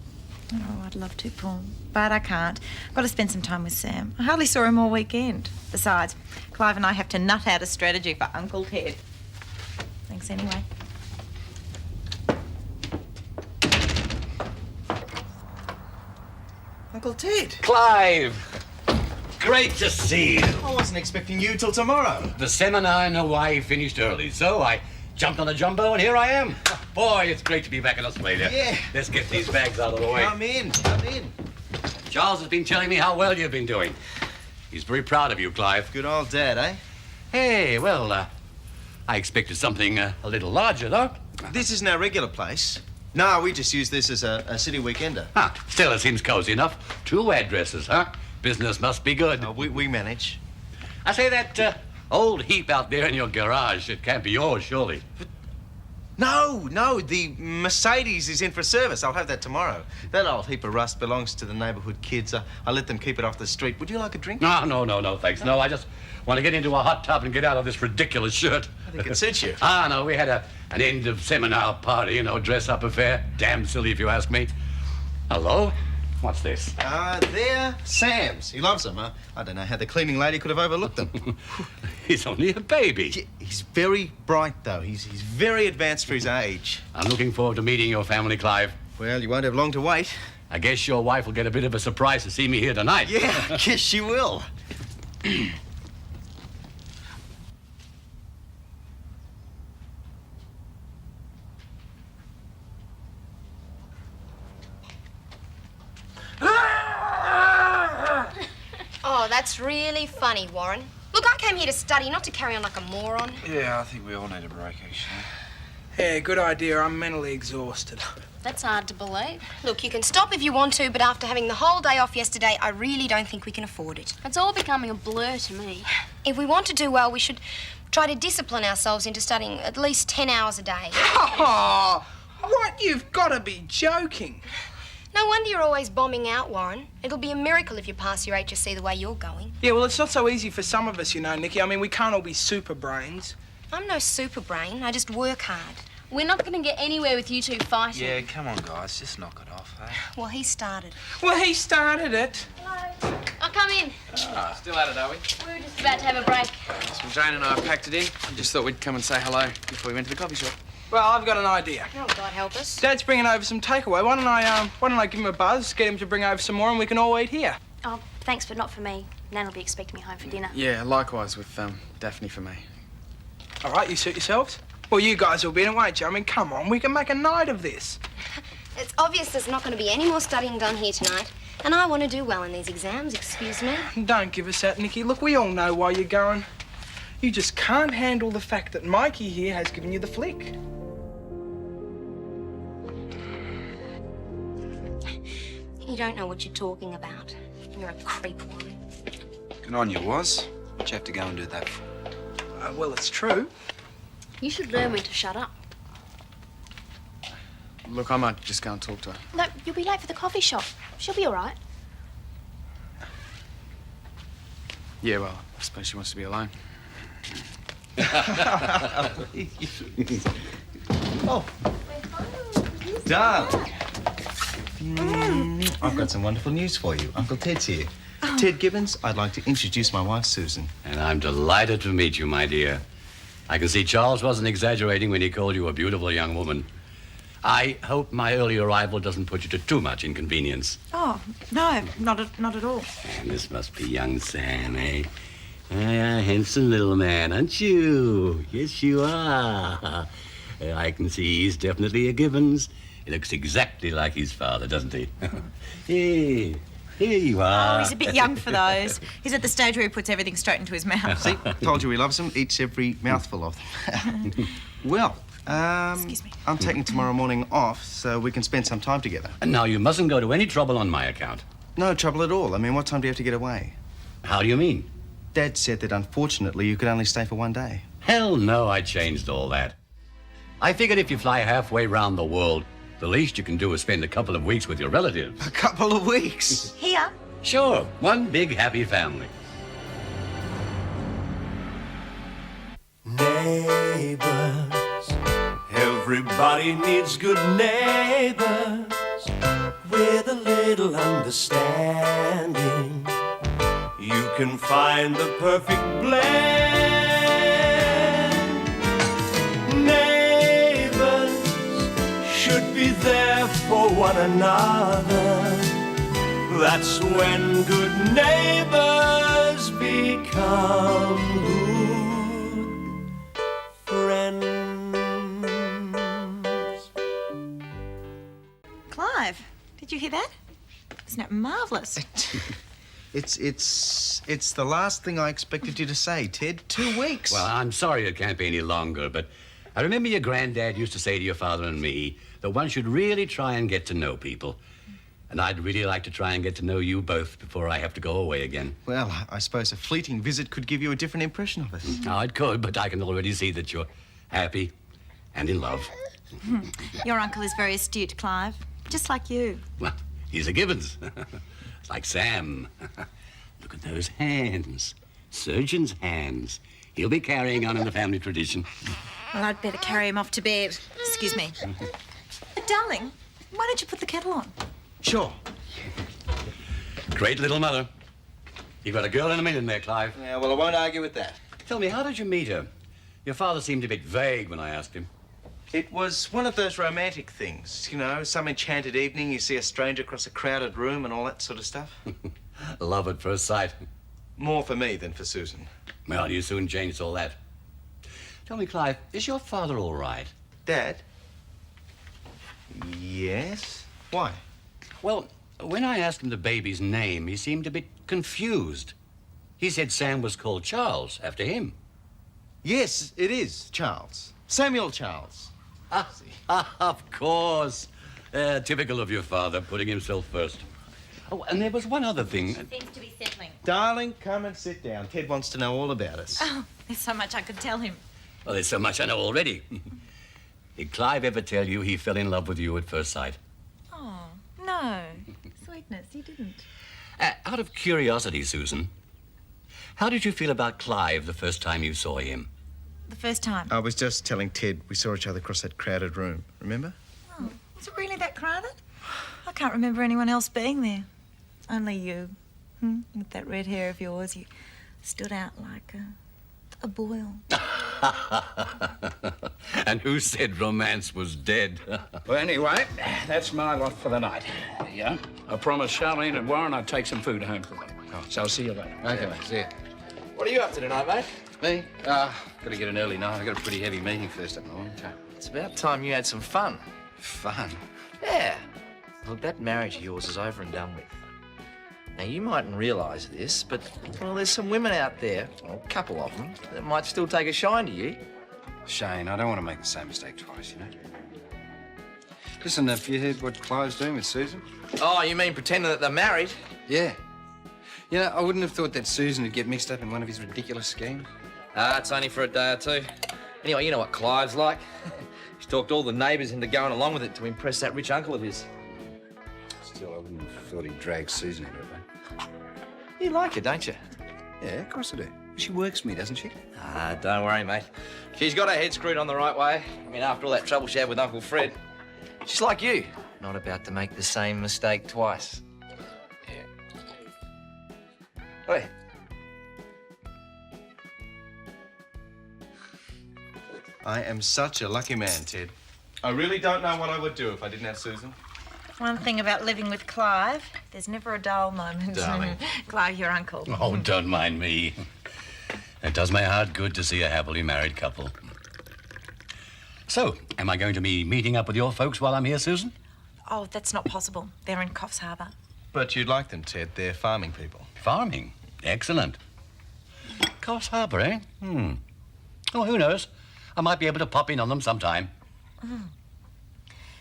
Oh, I'd love to, Paul. But I can't. I've got to spend some time with Sam. I hardly saw him all weekend. Besides, Clive and I have to nut out a strategy for Uncle Ted. Thanks anyway. Uncle Ted. Clive! Great to see you. I wasn't expecting you till tomorrow. The seminar in Hawaii finished early, so I jumped on a jumbo and here I am. Boy, it's great to be back in Australia. Yeah. Let's get these bags out of the way. Come in, come in. Charles has been telling me how well you've been doing. He's very proud of you, Clive. Good old Dad, eh? Hey, well, I expected something a little larger, though. This isn't our regular place. No, we just use this as a city weekender. Huh. Still, it seems cozy enough. 2 addresses, huh? Business must be good. We manage. I say that old heap out there in your garage, it can't be yours, surely. No, the Mercedes is in for service. I'll have that tomorrow. That old heap of rust belongs to the neighbourhood kids. I let them keep it off the street. Would you like a drink? No, thanks. No, I just want to get into a hot tub and get out of this ridiculous shirt. I think it suits you. No, we had an end of seminar party, dress-up affair. Damn silly if you ask me. Hello? What's this? They're Sam's. He loves them. I don't know how the cleaning lady could have overlooked them. He's only a baby. He's very bright, though. He's very advanced for his age. I'm looking forward to meeting your family, Clive. Well, you won't have long to wait. I guess your wife will get a bit of a surprise to see me here tonight. Yeah, I guess she will. That's really funny, Warren. Look, I came here to study, not to carry on like a moron. Yeah, I think we all need a break, actually. Yeah, good idea. I'm mentally exhausted. That's hard to believe. Look, you can stop if you want to, but after having the whole day off yesterday, I really don't think we can afford it. It's all becoming a blur to me. If we want to do well, we should try to discipline ourselves into studying at least 10 hours a day. Oh, what? You've got to be joking. No wonder you're always bombing out, Warren. It'll be a miracle if you pass your HSC the way you're going. Yeah, well, it's not so easy for some of us, you know, Nikki. I mean, we can't all be super brains. I'm no super brain. I just work hard. We're not going to get anywhere with you two fighting. Yeah, come on, guys. Just knock it off, eh? Well, he started. Well, he started it. Hello. I'll come in. Still at it, are we? We were just about to have a break. Well, Jane and I packed it in. We just thought we'd come and say hello before we went to the coffee shop. Well, I've got an idea. Oh, God help us. Dad's bringing over some takeaway. Why don't I give him a buzz, get him to bring over some more, and we can all eat here. Oh, thanks, but not for me. Nan will be expecting me home for dinner. Yeah, likewise with Daphne for me. All right, you suit yourselves. Well, you guys will be in it, won't you? I mean, come on, we can make a night of this. It's obvious there's not going to be any more studying done here tonight. And I want to do well in these exams, excuse me. Don't give us that, Nikki. Look, we all know why you're going. You just can't handle the fact that Mikey here has given you the flick. You don't know what you're talking about. You're a creep, Warren. Good on you, Was. What'd you have to go and do that for? Well, it's true. You should learn when to shut up. Look, I might just go and talk to her. No, you'll be late for the coffee shop. She'll be all right. Yeah, well, I suppose she wants to be alone. Oh. Darling. I've got some wonderful news for you. Uncle Ted's here. Ted Gibbons, I'd like to introduce my wife, Susan. And I'm delighted to meet you, my dear. I can see Charles wasn't exaggerating when he called you a beautiful young woman. I hope my early arrival doesn't put you to too much inconvenience. Oh, no, not at all. And this must be young Sam, eh? A handsome little man, aren't you? Yes, you are. I can see he's definitely a Gibbons. He looks exactly like his father, doesn't he? Hey, here you are. Oh, he's a bit young for those. He's at the stage where he puts everything straight into his mouth. See, told you he loves them, eats every mouthful of them. Well, excuse me. I'm taking tomorrow morning off so we can spend some time together. And now, you mustn't go to any trouble on my account. No trouble at all. I mean, what time do you have to get away? How do you mean? Dad said that unfortunately you could only stay for one day. Hell no, I changed all that. I figured if you fly halfway round the world, the least you can do is spend a couple of weeks with your relatives. A couple of weeks? Here? Sure, one big happy family. Neighbours, everybody needs good neighbours with a little understanding. You can find the perfect blend. Neighbours should be there for one another. That's when good neighbours become good friends. Clive, did you hear that? Isn't that marvellous? It's the last thing I expected you to say, Ted. 2 weeks. Well, I'm sorry it can't be any longer, but I remember your granddad used to say to your father and me that one should really try and get to know people. And I'd really like to try and get to know you both before I have to go away again. Well, I suppose a fleeting visit could give you a different impression of us. Oh, it could, but I can already see that you're happy and in love. Your uncle is very astute, Clive. Just like you. Well, he's a Gibbons. It's like Sam. Look at those hands. Surgeon's hands. He'll be carrying on in the family tradition. Well, I'd better carry him off to bed. Excuse me. Darling, why don't you put the kettle on? Sure. Great little mother. You've got a girl in a million there, Clive. Yeah, well, I won't argue with that. Tell me, how did you meet her? Your father seemed a bit vague when I asked him. It was one of those romantic things, you know, some enchanted evening, you see a stranger across a crowded room and all that sort of stuff. Love at first sight. More for me than for Susan. Well, you soon changed all that. Tell me, Clive, is your father all right? Dad? Yes? Why? Well, when I asked him the baby's name, he seemed a bit confused. He said Sam was called Charles after him. Yes, it is Charles. Samuel Charles. Of course. Typical of your father, putting himself first. Oh, and there was one other thing. Seems to be settling. Darling, come and sit down. Ted wants to know all about us. Oh, there's so much I could tell him. Well, there's so much I know already. Did Clive ever tell you he fell in love with you at first sight? Oh, no. Sweetness, he didn't. Out of curiosity, Susan, how did you feel about Clive the first time you saw him? The first time? I was just telling Ted we saw each other across that crowded room. Remember? Oh, was it really that crowded? I can't remember anyone else being there. Only you. With that red hair of yours, you stood out like a boil. And who said romance was dead? Well, anyway, that's my lot for the night. Yeah? I promised Charlene and Warren I'd take some food home for them. So I'll see you later. Okay, see ya. What are you up to tonight, mate? Me? Gotta get an early night. I got a pretty heavy meeting first up in the morning. It's about time you had some fun. Fun? Yeah. Look, that marriage of yours is over and done with. Now, you mightn't realise this, but, well, there's some women out there, well, a couple of them, that might still take a shine to you. Shane, I don't want to make the same mistake twice, you know? Listen, have you heard what Clive's doing with Susan? Oh, you mean pretending that they're married? Yeah. You know, I wouldn't have thought that Susan would get mixed up in one of his ridiculous schemes. It's only for a day or two. Anyway, you know what Clive's like. He's talked all the neighbours into going along with it to impress that rich uncle of his. Still, I wouldn't have thought he'd drag Susan into it, mate. You like her, don't you? Yeah, of course I do. She works me, doesn't she? Don't worry, mate. She's got her head screwed on the right way. I mean, after all that trouble she had with Uncle Fred. She's like you, not about to make the same mistake twice. Yeah. Hey. I am such a lucky man, Ted. I really don't know what I would do if I didn't have Susan. One thing about living with Clive, there's never a dull moment. Darling. Clive, your uncle. Oh, don't mind me. It does my heart good to see a happily married couple. So, am I going to be meeting up with your folks while I'm here, Susan? Oh, that's not possible. They're in Coffs Harbour. But you'd like them, Ted. They're farming people. Farming? Excellent. Coffs Harbour, eh? Oh, who knows? I might be able to pop in on them sometime.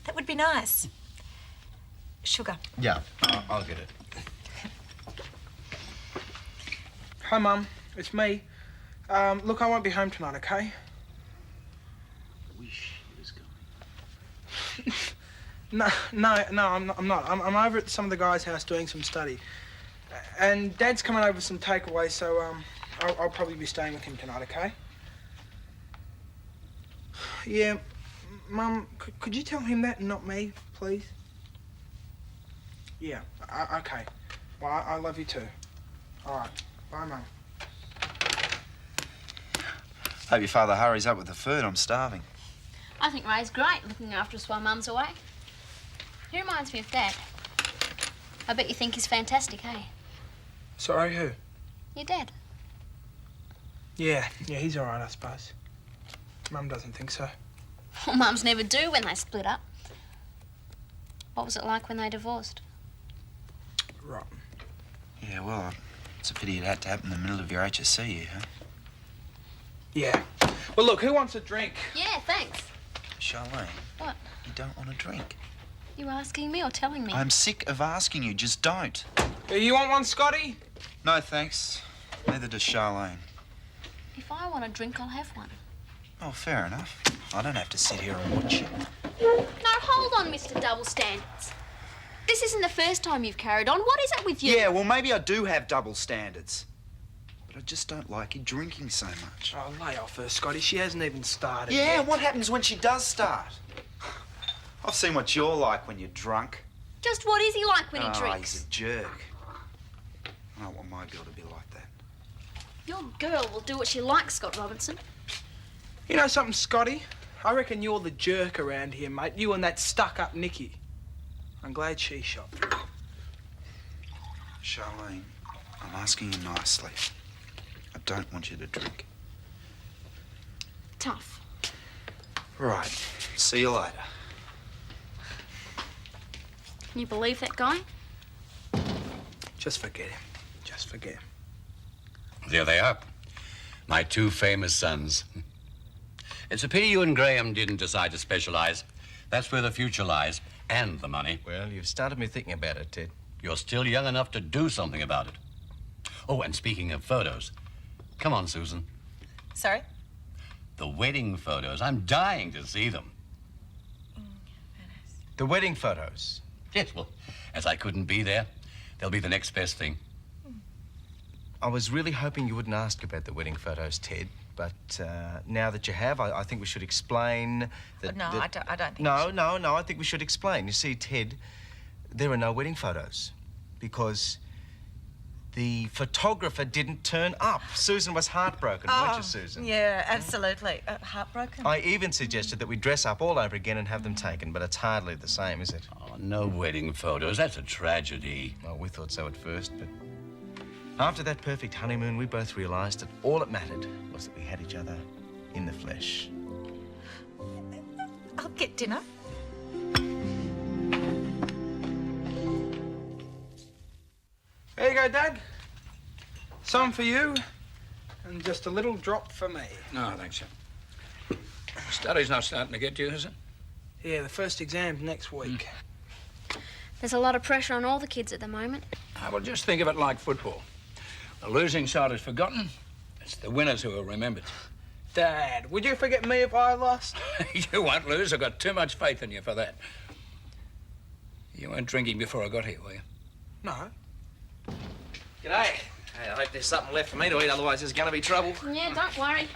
That would be nice. Sugar. Yeah, I'll get it. Hi, Mum. It's me. Look, I won't be home tonight, okay? I wish he was going. No, I'm not. I'm over at some of the guys' house doing some study. And Dad's coming over with some takeaways, so, I'll probably be staying with him tonight, okay? Yeah, Mum, could you tell him that and not me, please? Yeah, okay. Well, I love you too. All right. Bye, Mum. Hope your father hurries up with the food. I'm starving. I think Ray's great looking after us while Mum's away. He reminds me of Dad. I bet you think he's fantastic, eh? Sorry, who? Your dad. Yeah, he's all right, I suppose. Mum doesn't think so. Well, mums never do when they split up. What was it like when they divorced? Rotten. Yeah, well, it's a pity it had to happen in the middle of your HSC year, huh? Yeah. Well, look, who wants a drink? Yeah, thanks. Charlene. What? You don't want a drink. You asking me or telling me? I'm sick of asking you. Just don't. You want one, Scotty? No, thanks. Neither does Charlene. If I want a drink, I'll have one. Oh, fair enough. I don't have to sit here and watch you. No, hold on, Mr. Double Standards. This isn't the first time you've carried on. What is it with you? Yeah, well, maybe I do have double standards. But I just don't like you drinking so much. Oh, lay off her, Scotty. She hasn't even started Yeah, yet. what happens when she does start? I've seen what you're like when you're drunk. Just what is he like when he He's drinks? a jerk. I don't want my girl to be like that. Your girl will do what she likes, Scott Robinson. You know something, Scotty? I reckon you're the jerk around here, mate. You and that stuck-up Nikki. I'm glad she shot through. Charlene, I'm asking you nicely. I don't want you to drink. Tough. Right. See you later. Can you believe that guy? Just forget him. Just forget him. There they are. My two famous sons. It's a pity you and Graham didn't decide to specialize. That's where the future lies, and the money. Well, you've started me thinking about it, Ted. You're still young enough to do something about it. Oh, and speaking of photos, come on, Susan. Sorry? The wedding photos. I'm dying to see them. The wedding photos? Yes, well, as I couldn't be there, they'll be the next best thing. I was really hoping you wouldn't ask about the wedding photos, Ted. But now that you have, I think we should explain that... No, I don't think No, I think we should explain. You see, Ted, there are no wedding photos because the photographer didn't turn up. Susan was heartbroken, weren't you, Susan? Yeah, absolutely. Heartbroken. I even suggested that we dress up all over again and have them taken, but it's hardly the same, is it? Oh, no wedding photos. That's a tragedy. Well, we thought so at first, but after that perfect honeymoon, we both realised that all that mattered was that we had each other in the flesh. I'll get dinner. There you go, Dad. Some for you, and just a little drop for me. No, thanks, sir. Study's not starting to get you, is it? Yeah, the first exam's next week. There's a lot of pressure on all the kids at the moment. Well, just think of it like football. The losing side is forgotten. It's the winners who are remembered. Dad, would you forget me if I lost? You won't lose. I've got too much faith in you for that. You weren't drinking before I got here, were you? No. G'day. Hey, I hope there's something left for me to eat, otherwise there's going to be trouble. Yeah, don't worry.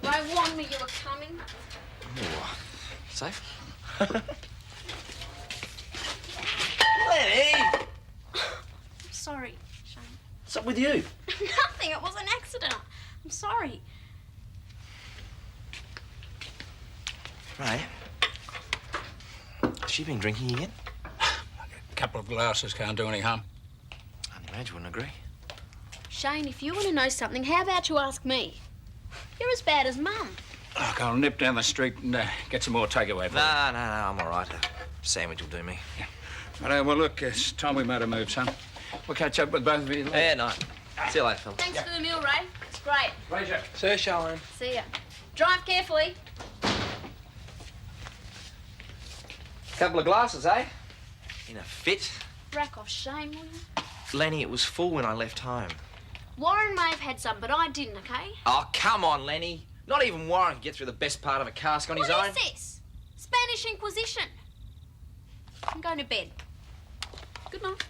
Ray warned me you were coming. Ooh, safe? Lenny! I'm sorry, Shane. What's up with you? Nothing. It was an accident. I'm sorry. Ray, has she been drinking again? A couple of glasses can't do any harm. I'd imagine wouldn't agree. Shane, if you want to know something, how about you ask me? You're as bad as Mum. Look, I'll nip down the street and get some more takeaway for you. No, I'm all right. A sandwich will do me. Yeah. Well, look, it's time we made a move, son. We'll catch up with both of you later. Yeah, no. See you later, fella. Thanks for the meal, Ray. It's great. Pleasure. See you, Sherwin. See ya. Drive carefully. Couple of glasses, eh? In a fit. Rack off, Shane, will you? Lenny, it was full when I left home. Warren may have had some, but I didn't, okay? Oh, come on, Lenny. Not even Warren can get through the best part of a cask on his own. What is this? Spanish Inquisition. I'm going to bed. Good night.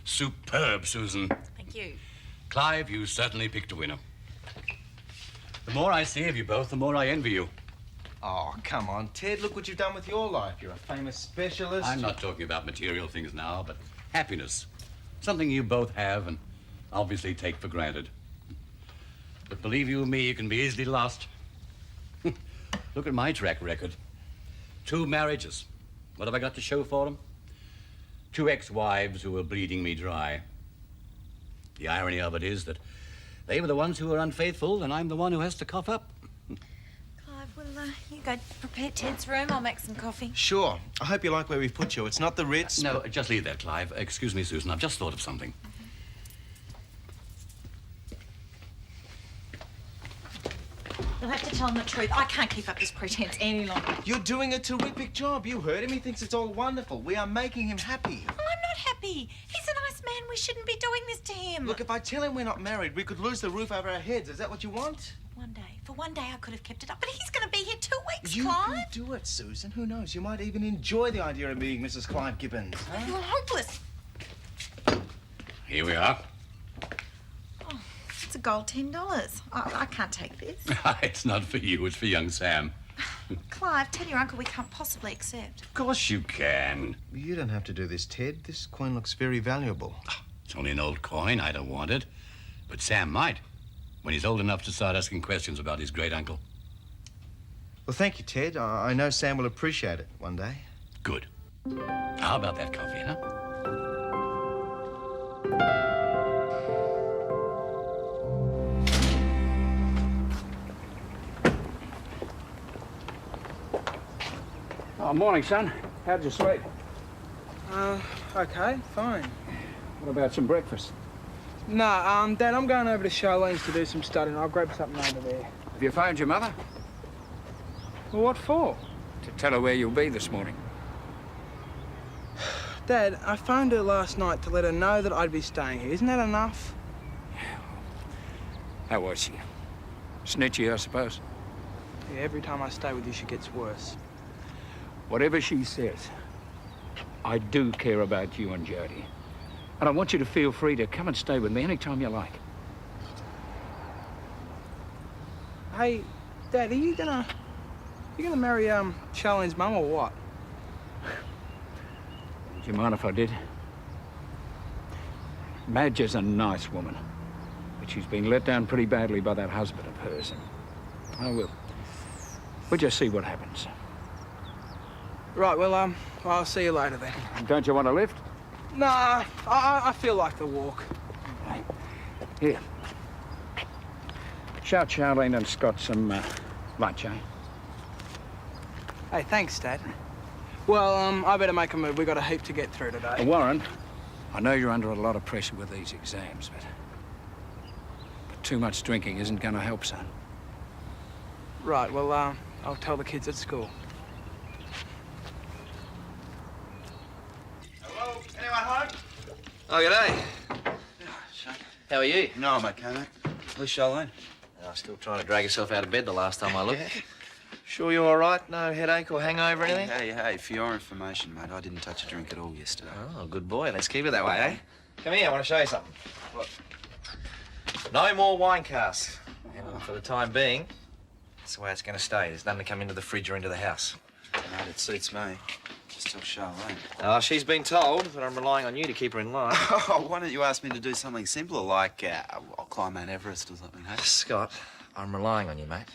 Superb, Susan. Thank you. Clive, you certainly picked a winner. The more I see of you both, the more I envy you. Oh, come on, Ted. Look what you've done with your life. You're a famous specialist. I'm not talking about material things now, but happiness. Something you both have and obviously take for granted. But believe you me, you can be easily lost. Look at my track record. 2 marriages. What have I got to show for them? 2 ex-wives who were bleeding me dry. The irony of it is that they were the ones who were unfaithful, and I'm the one who has to cough up. Clive, will you go prepare Ted's room? I'll make some coffee. Sure. I hope you like where we've put you. It's not the Ritz. No, just leave that, Clive. Excuse me, Susan. I've just thought of something. You'll have to tell him the truth. I can't keep up this pretense any longer. You're doing a terrific job. You heard him. He thinks it's all wonderful. We are making him happy. I'm not happy. He's a nice man. We shouldn't be doing this to him. Look, if I tell him we're not married, we could lose the roof over our heads. Is that what you want? One day. For one day I could have kept it up, but he's going to be here 2 weeks, You Clive. can do it, Susan. Who knows? You might even enjoy the idea of meeting Mrs. Clive Gibbons. Huh? You're hopeless. Here we are. It's a gold $10. I can't take this. It's not for you, it's for young Sam. Clive, tell your uncle we can't possibly accept. Of course you can. You don't have to do this, Ted. This coin looks very valuable. It's only an old coin. I don't want it. But Sam might, when he's old enough to start asking questions about his great-uncle. Well, thank you, Ted. I know Sam will appreciate it one day. Good. How about that coffee, huh? Oh, morning, son. How'd you sleep? Okay, fine. What about some breakfast? Nah, Dad, I'm going over to Charlene's to do some studying. I'll grab something over there. Have you phoned your mother? Well, what for? To tell her where you'll be this morning. Dad, I phoned her last night to let her know that I'd be staying here. Isn't that enough? How was she? Snitchy, I suppose. Yeah, every time I stay with you, she gets worse. Whatever she says, I do care about you and Jody. And I want you to feel free to come and stay with me anytime you like. Hey, Dad, are you gonna marry, Charlene's mum or what? Would you mind if I did? Madge is a nice woman, but she's been let down pretty badly by that husband of hers. And we'll just see what happens. Right, well, I'll see you later then. Don't you want a lift? Nah, I feel like the walk. Here. Shout Charlene and Scott some lunch, eh? Hey, thanks, Dad. Well, I better make a move. We've got a heap to get through today. Warren, I know you're under a lot of pressure with these exams, but too much drinking isn't going to help, son. Right, well, I'll tell the kids at school. Hello? Anyone home? Oh, g'day. How are you? No, I'm okay, mate. Where's Charlene? Oh, still trying to drag yourself out of bed the last time I looked. Yeah. Sure you're all right? No headache or hangover or anything? Hey, for your information, mate, I didn't touch a drink at all yesterday. Oh, good boy. Let's keep it that way, eh? Come here, I want to show you something. What? No more wine casks. And for the time being, that's the way it's going to stay. There's none to come into the fridge or into the house. Mate, it suits me. Just tell Charlene. Oh, she's been told that I'm relying on you to keep her in line. Oh, why don't you ask me to do something simpler, like I'll climb Mount Everest or something, hey? Scott, I'm relying on you, mate.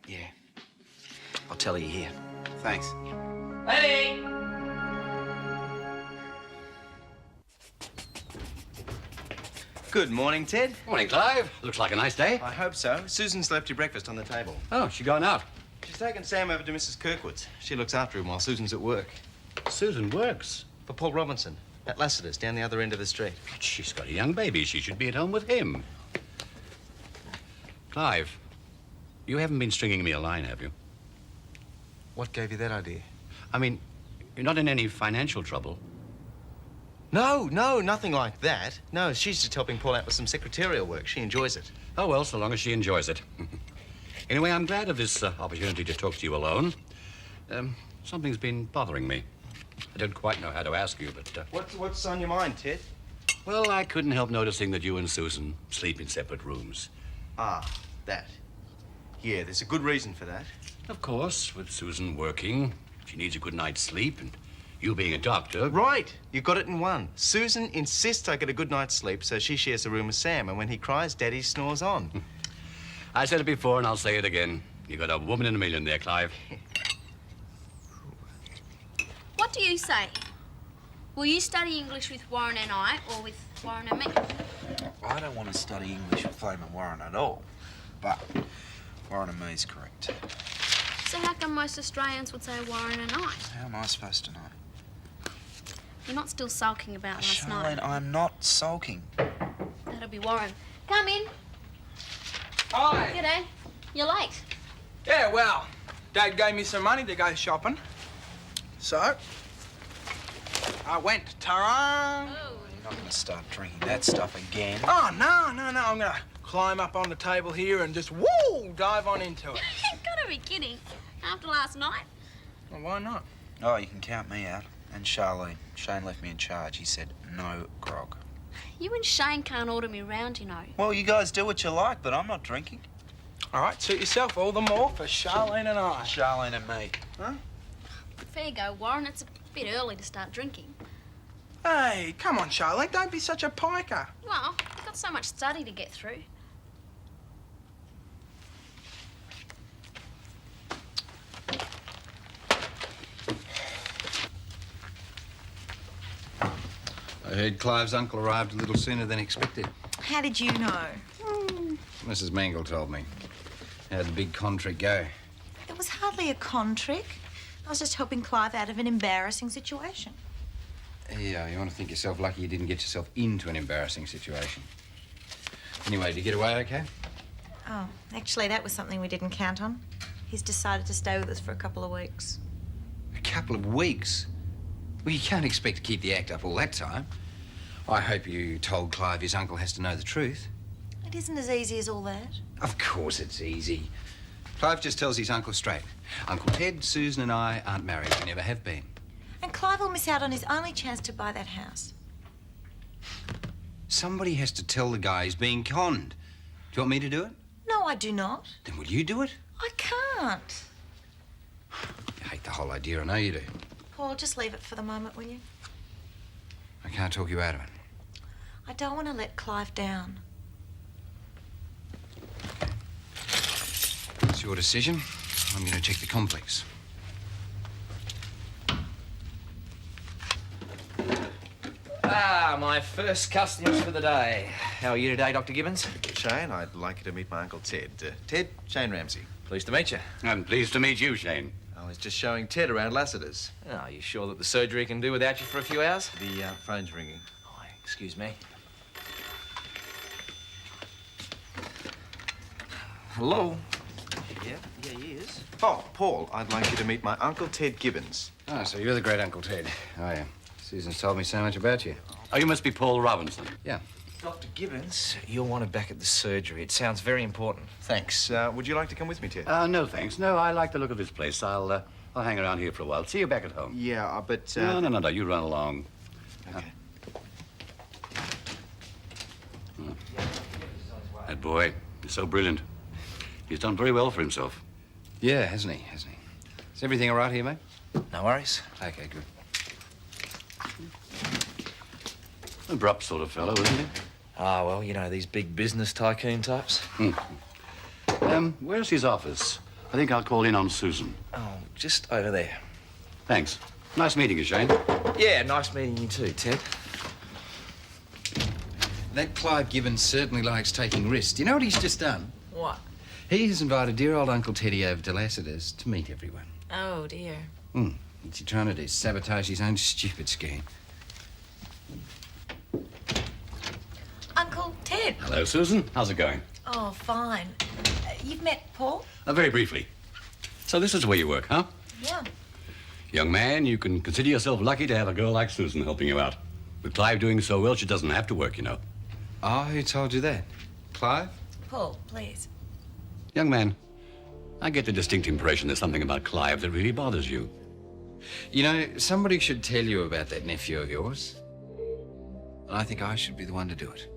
Yeah. I'll tell her you're here. Thanks. Haddy! Good morning, Ted. Morning, Clive. Looks like a nice day. I hope so. Susan's left your breakfast on the table. Oh, she gone out? She's taken Sam over to Mrs. Kirkwood's. She looks after him while Susan's at work. Susan works? For Paul Robinson, at Lassiter's, down the other end of the street. But she's got a young baby. She should be at home with him. Clive, you haven't been stringing me a line, have you? What gave you that idea? I mean, you're not in any financial trouble. No, nothing like that. No, she's just helping Paul out with some secretarial work. She enjoys it. Oh, well, so long as she enjoys it. Anyway, I'm glad of this opportunity to talk to you alone. Something's been bothering me. I don't quite know how to ask you, but... What's on your mind, Ted? Well, I couldn't help noticing that you and Susan sleep in separate rooms. Ah, that. Yeah, there's a good reason for that. Of course, with Susan working, she needs a good night's sleep, and you being a doctor... Right. You got it in one. Susan insists I get a good night's sleep, so she shares a room with Sam, and when he cries, Daddy snores on. I said it before, and I'll say it again. You got a woman in a million there, Clive. What do you say? Will you study English with Warren and I, or with Warren and me? I don't want to study English with Flame and Warren at all, but Warren and me is correct. So how come most Australians would say Warren and I? How am I supposed to know? You're not still sulking about last night. Charlene, I'm not sulking. That'll be Warren. Come in. Hi. G'day. You're late. Yeah, well, Dad gave me some money to go shopping. So, I went. Ta-ra! You're not going to start drinking that stuff again. Oh, no. I'm going to climb up on the table here and just, woo, dive on into it. You've got to be kidding. After last night? Well, why not? Oh, you can count me out. And Charlene. Shane left me in charge. He said no grog. You and Shane can't order me round, you know. Well, you guys do what you like, but I'm not drinking. All right, suit yourself all the more for Charlene and I. Charlene and me. Huh? Fair go, Warren. It's a bit early to start drinking. Hey, come on, Charlene. Don't be such a piker. Well, you've got so much study to get through. I heard Clive's uncle arrived a little sooner than expected. How did you know? Mrs. Mangle told me. How'd the big contract go? It was hardly a con trick. I was just helping Clive out of an embarrassing situation. Yeah, you want to think yourself lucky you didn't get yourself into an embarrassing situation. Anyway, did you get away okay? Oh, actually, that was something we didn't count on. He's decided to stay with us for a couple of weeks. A couple of weeks? Well, you can't expect to keep the act up all that time. I hope you told Clive his uncle has to know the truth. It isn't as easy as all that. Of course it's easy. Clive just tells his uncle straight. Uncle Ted, Susan and I aren't married. We never have been. And Clive will miss out on his only chance to buy that house. Somebody has to tell the guy he's being conned. Do you want me to do it? No, I do not. Then will you do it? I can't. You hate the whole idea, I know you do. Paul, just leave it for the moment, will you? I can't talk you out of it. I don't want to let Clive down. It's your decision. I'm going to check the complex. Ah, my first customers for the day. How are you today, Dr. Gibbons? Shane, I'd like you to meet my Uncle Ted. Ted, Shane Ramsay. Pleased to meet you. I'm pleased to meet you, Shane. I was just showing Ted around Lassiter's. Oh, are you sure that the surgery can do without you for a few hours? The phone's ringing. Oh, excuse me. Hello? Yeah, he is. Oh, Paul, I'd like you to meet my Uncle Ted Gibbons. Oh, so you're the great Uncle Ted. Oh, yeah. Susan's told me so much about you. Oh, you must be Paul Robinson. Yeah. Dr. Gibbons, you're wanted back at the surgery. It sounds very important. Thanks. Would you like to come with me, Ted? No, thanks. No, I like the look of this place. I'll hang around here for a while. See you back at home. Yeah, but... No, you run along. Okay. That boy is so brilliant. He's done very well for himself. Yeah, hasn't he? Is everything all right here, mate? No worries. Okay, good. Abrupt sort of fellow, isn't he? Ah, well, you know, these big business tycoon types. Where's his office? I think I'll call in on Susan. Oh, just over there. Thanks. Nice meeting you, Shane. Yeah, nice meeting you too, Ted. That Clive Gibbons certainly likes taking risks. Do you know what he's just done? What? He has invited dear old Uncle Teddy over to Lassiter's to meet everyone. Oh, dear. What's he trying to do? Sabotage his own stupid scheme. Uncle Ted. Hello, Susan. How's it going? Oh, fine. You've met Paul? Very briefly. So this is where you work, huh? Yeah. Young man, you can consider yourself lucky to have a girl like Susan helping you out. With Clive doing so well, she doesn't have to work, you know. Oh, who told you that? Clive? Paul, please. Young man, I get the distinct impression there's something about Clive that really bothers you. You know, somebody should tell you about that nephew of yours. And I think I should be the one to do it.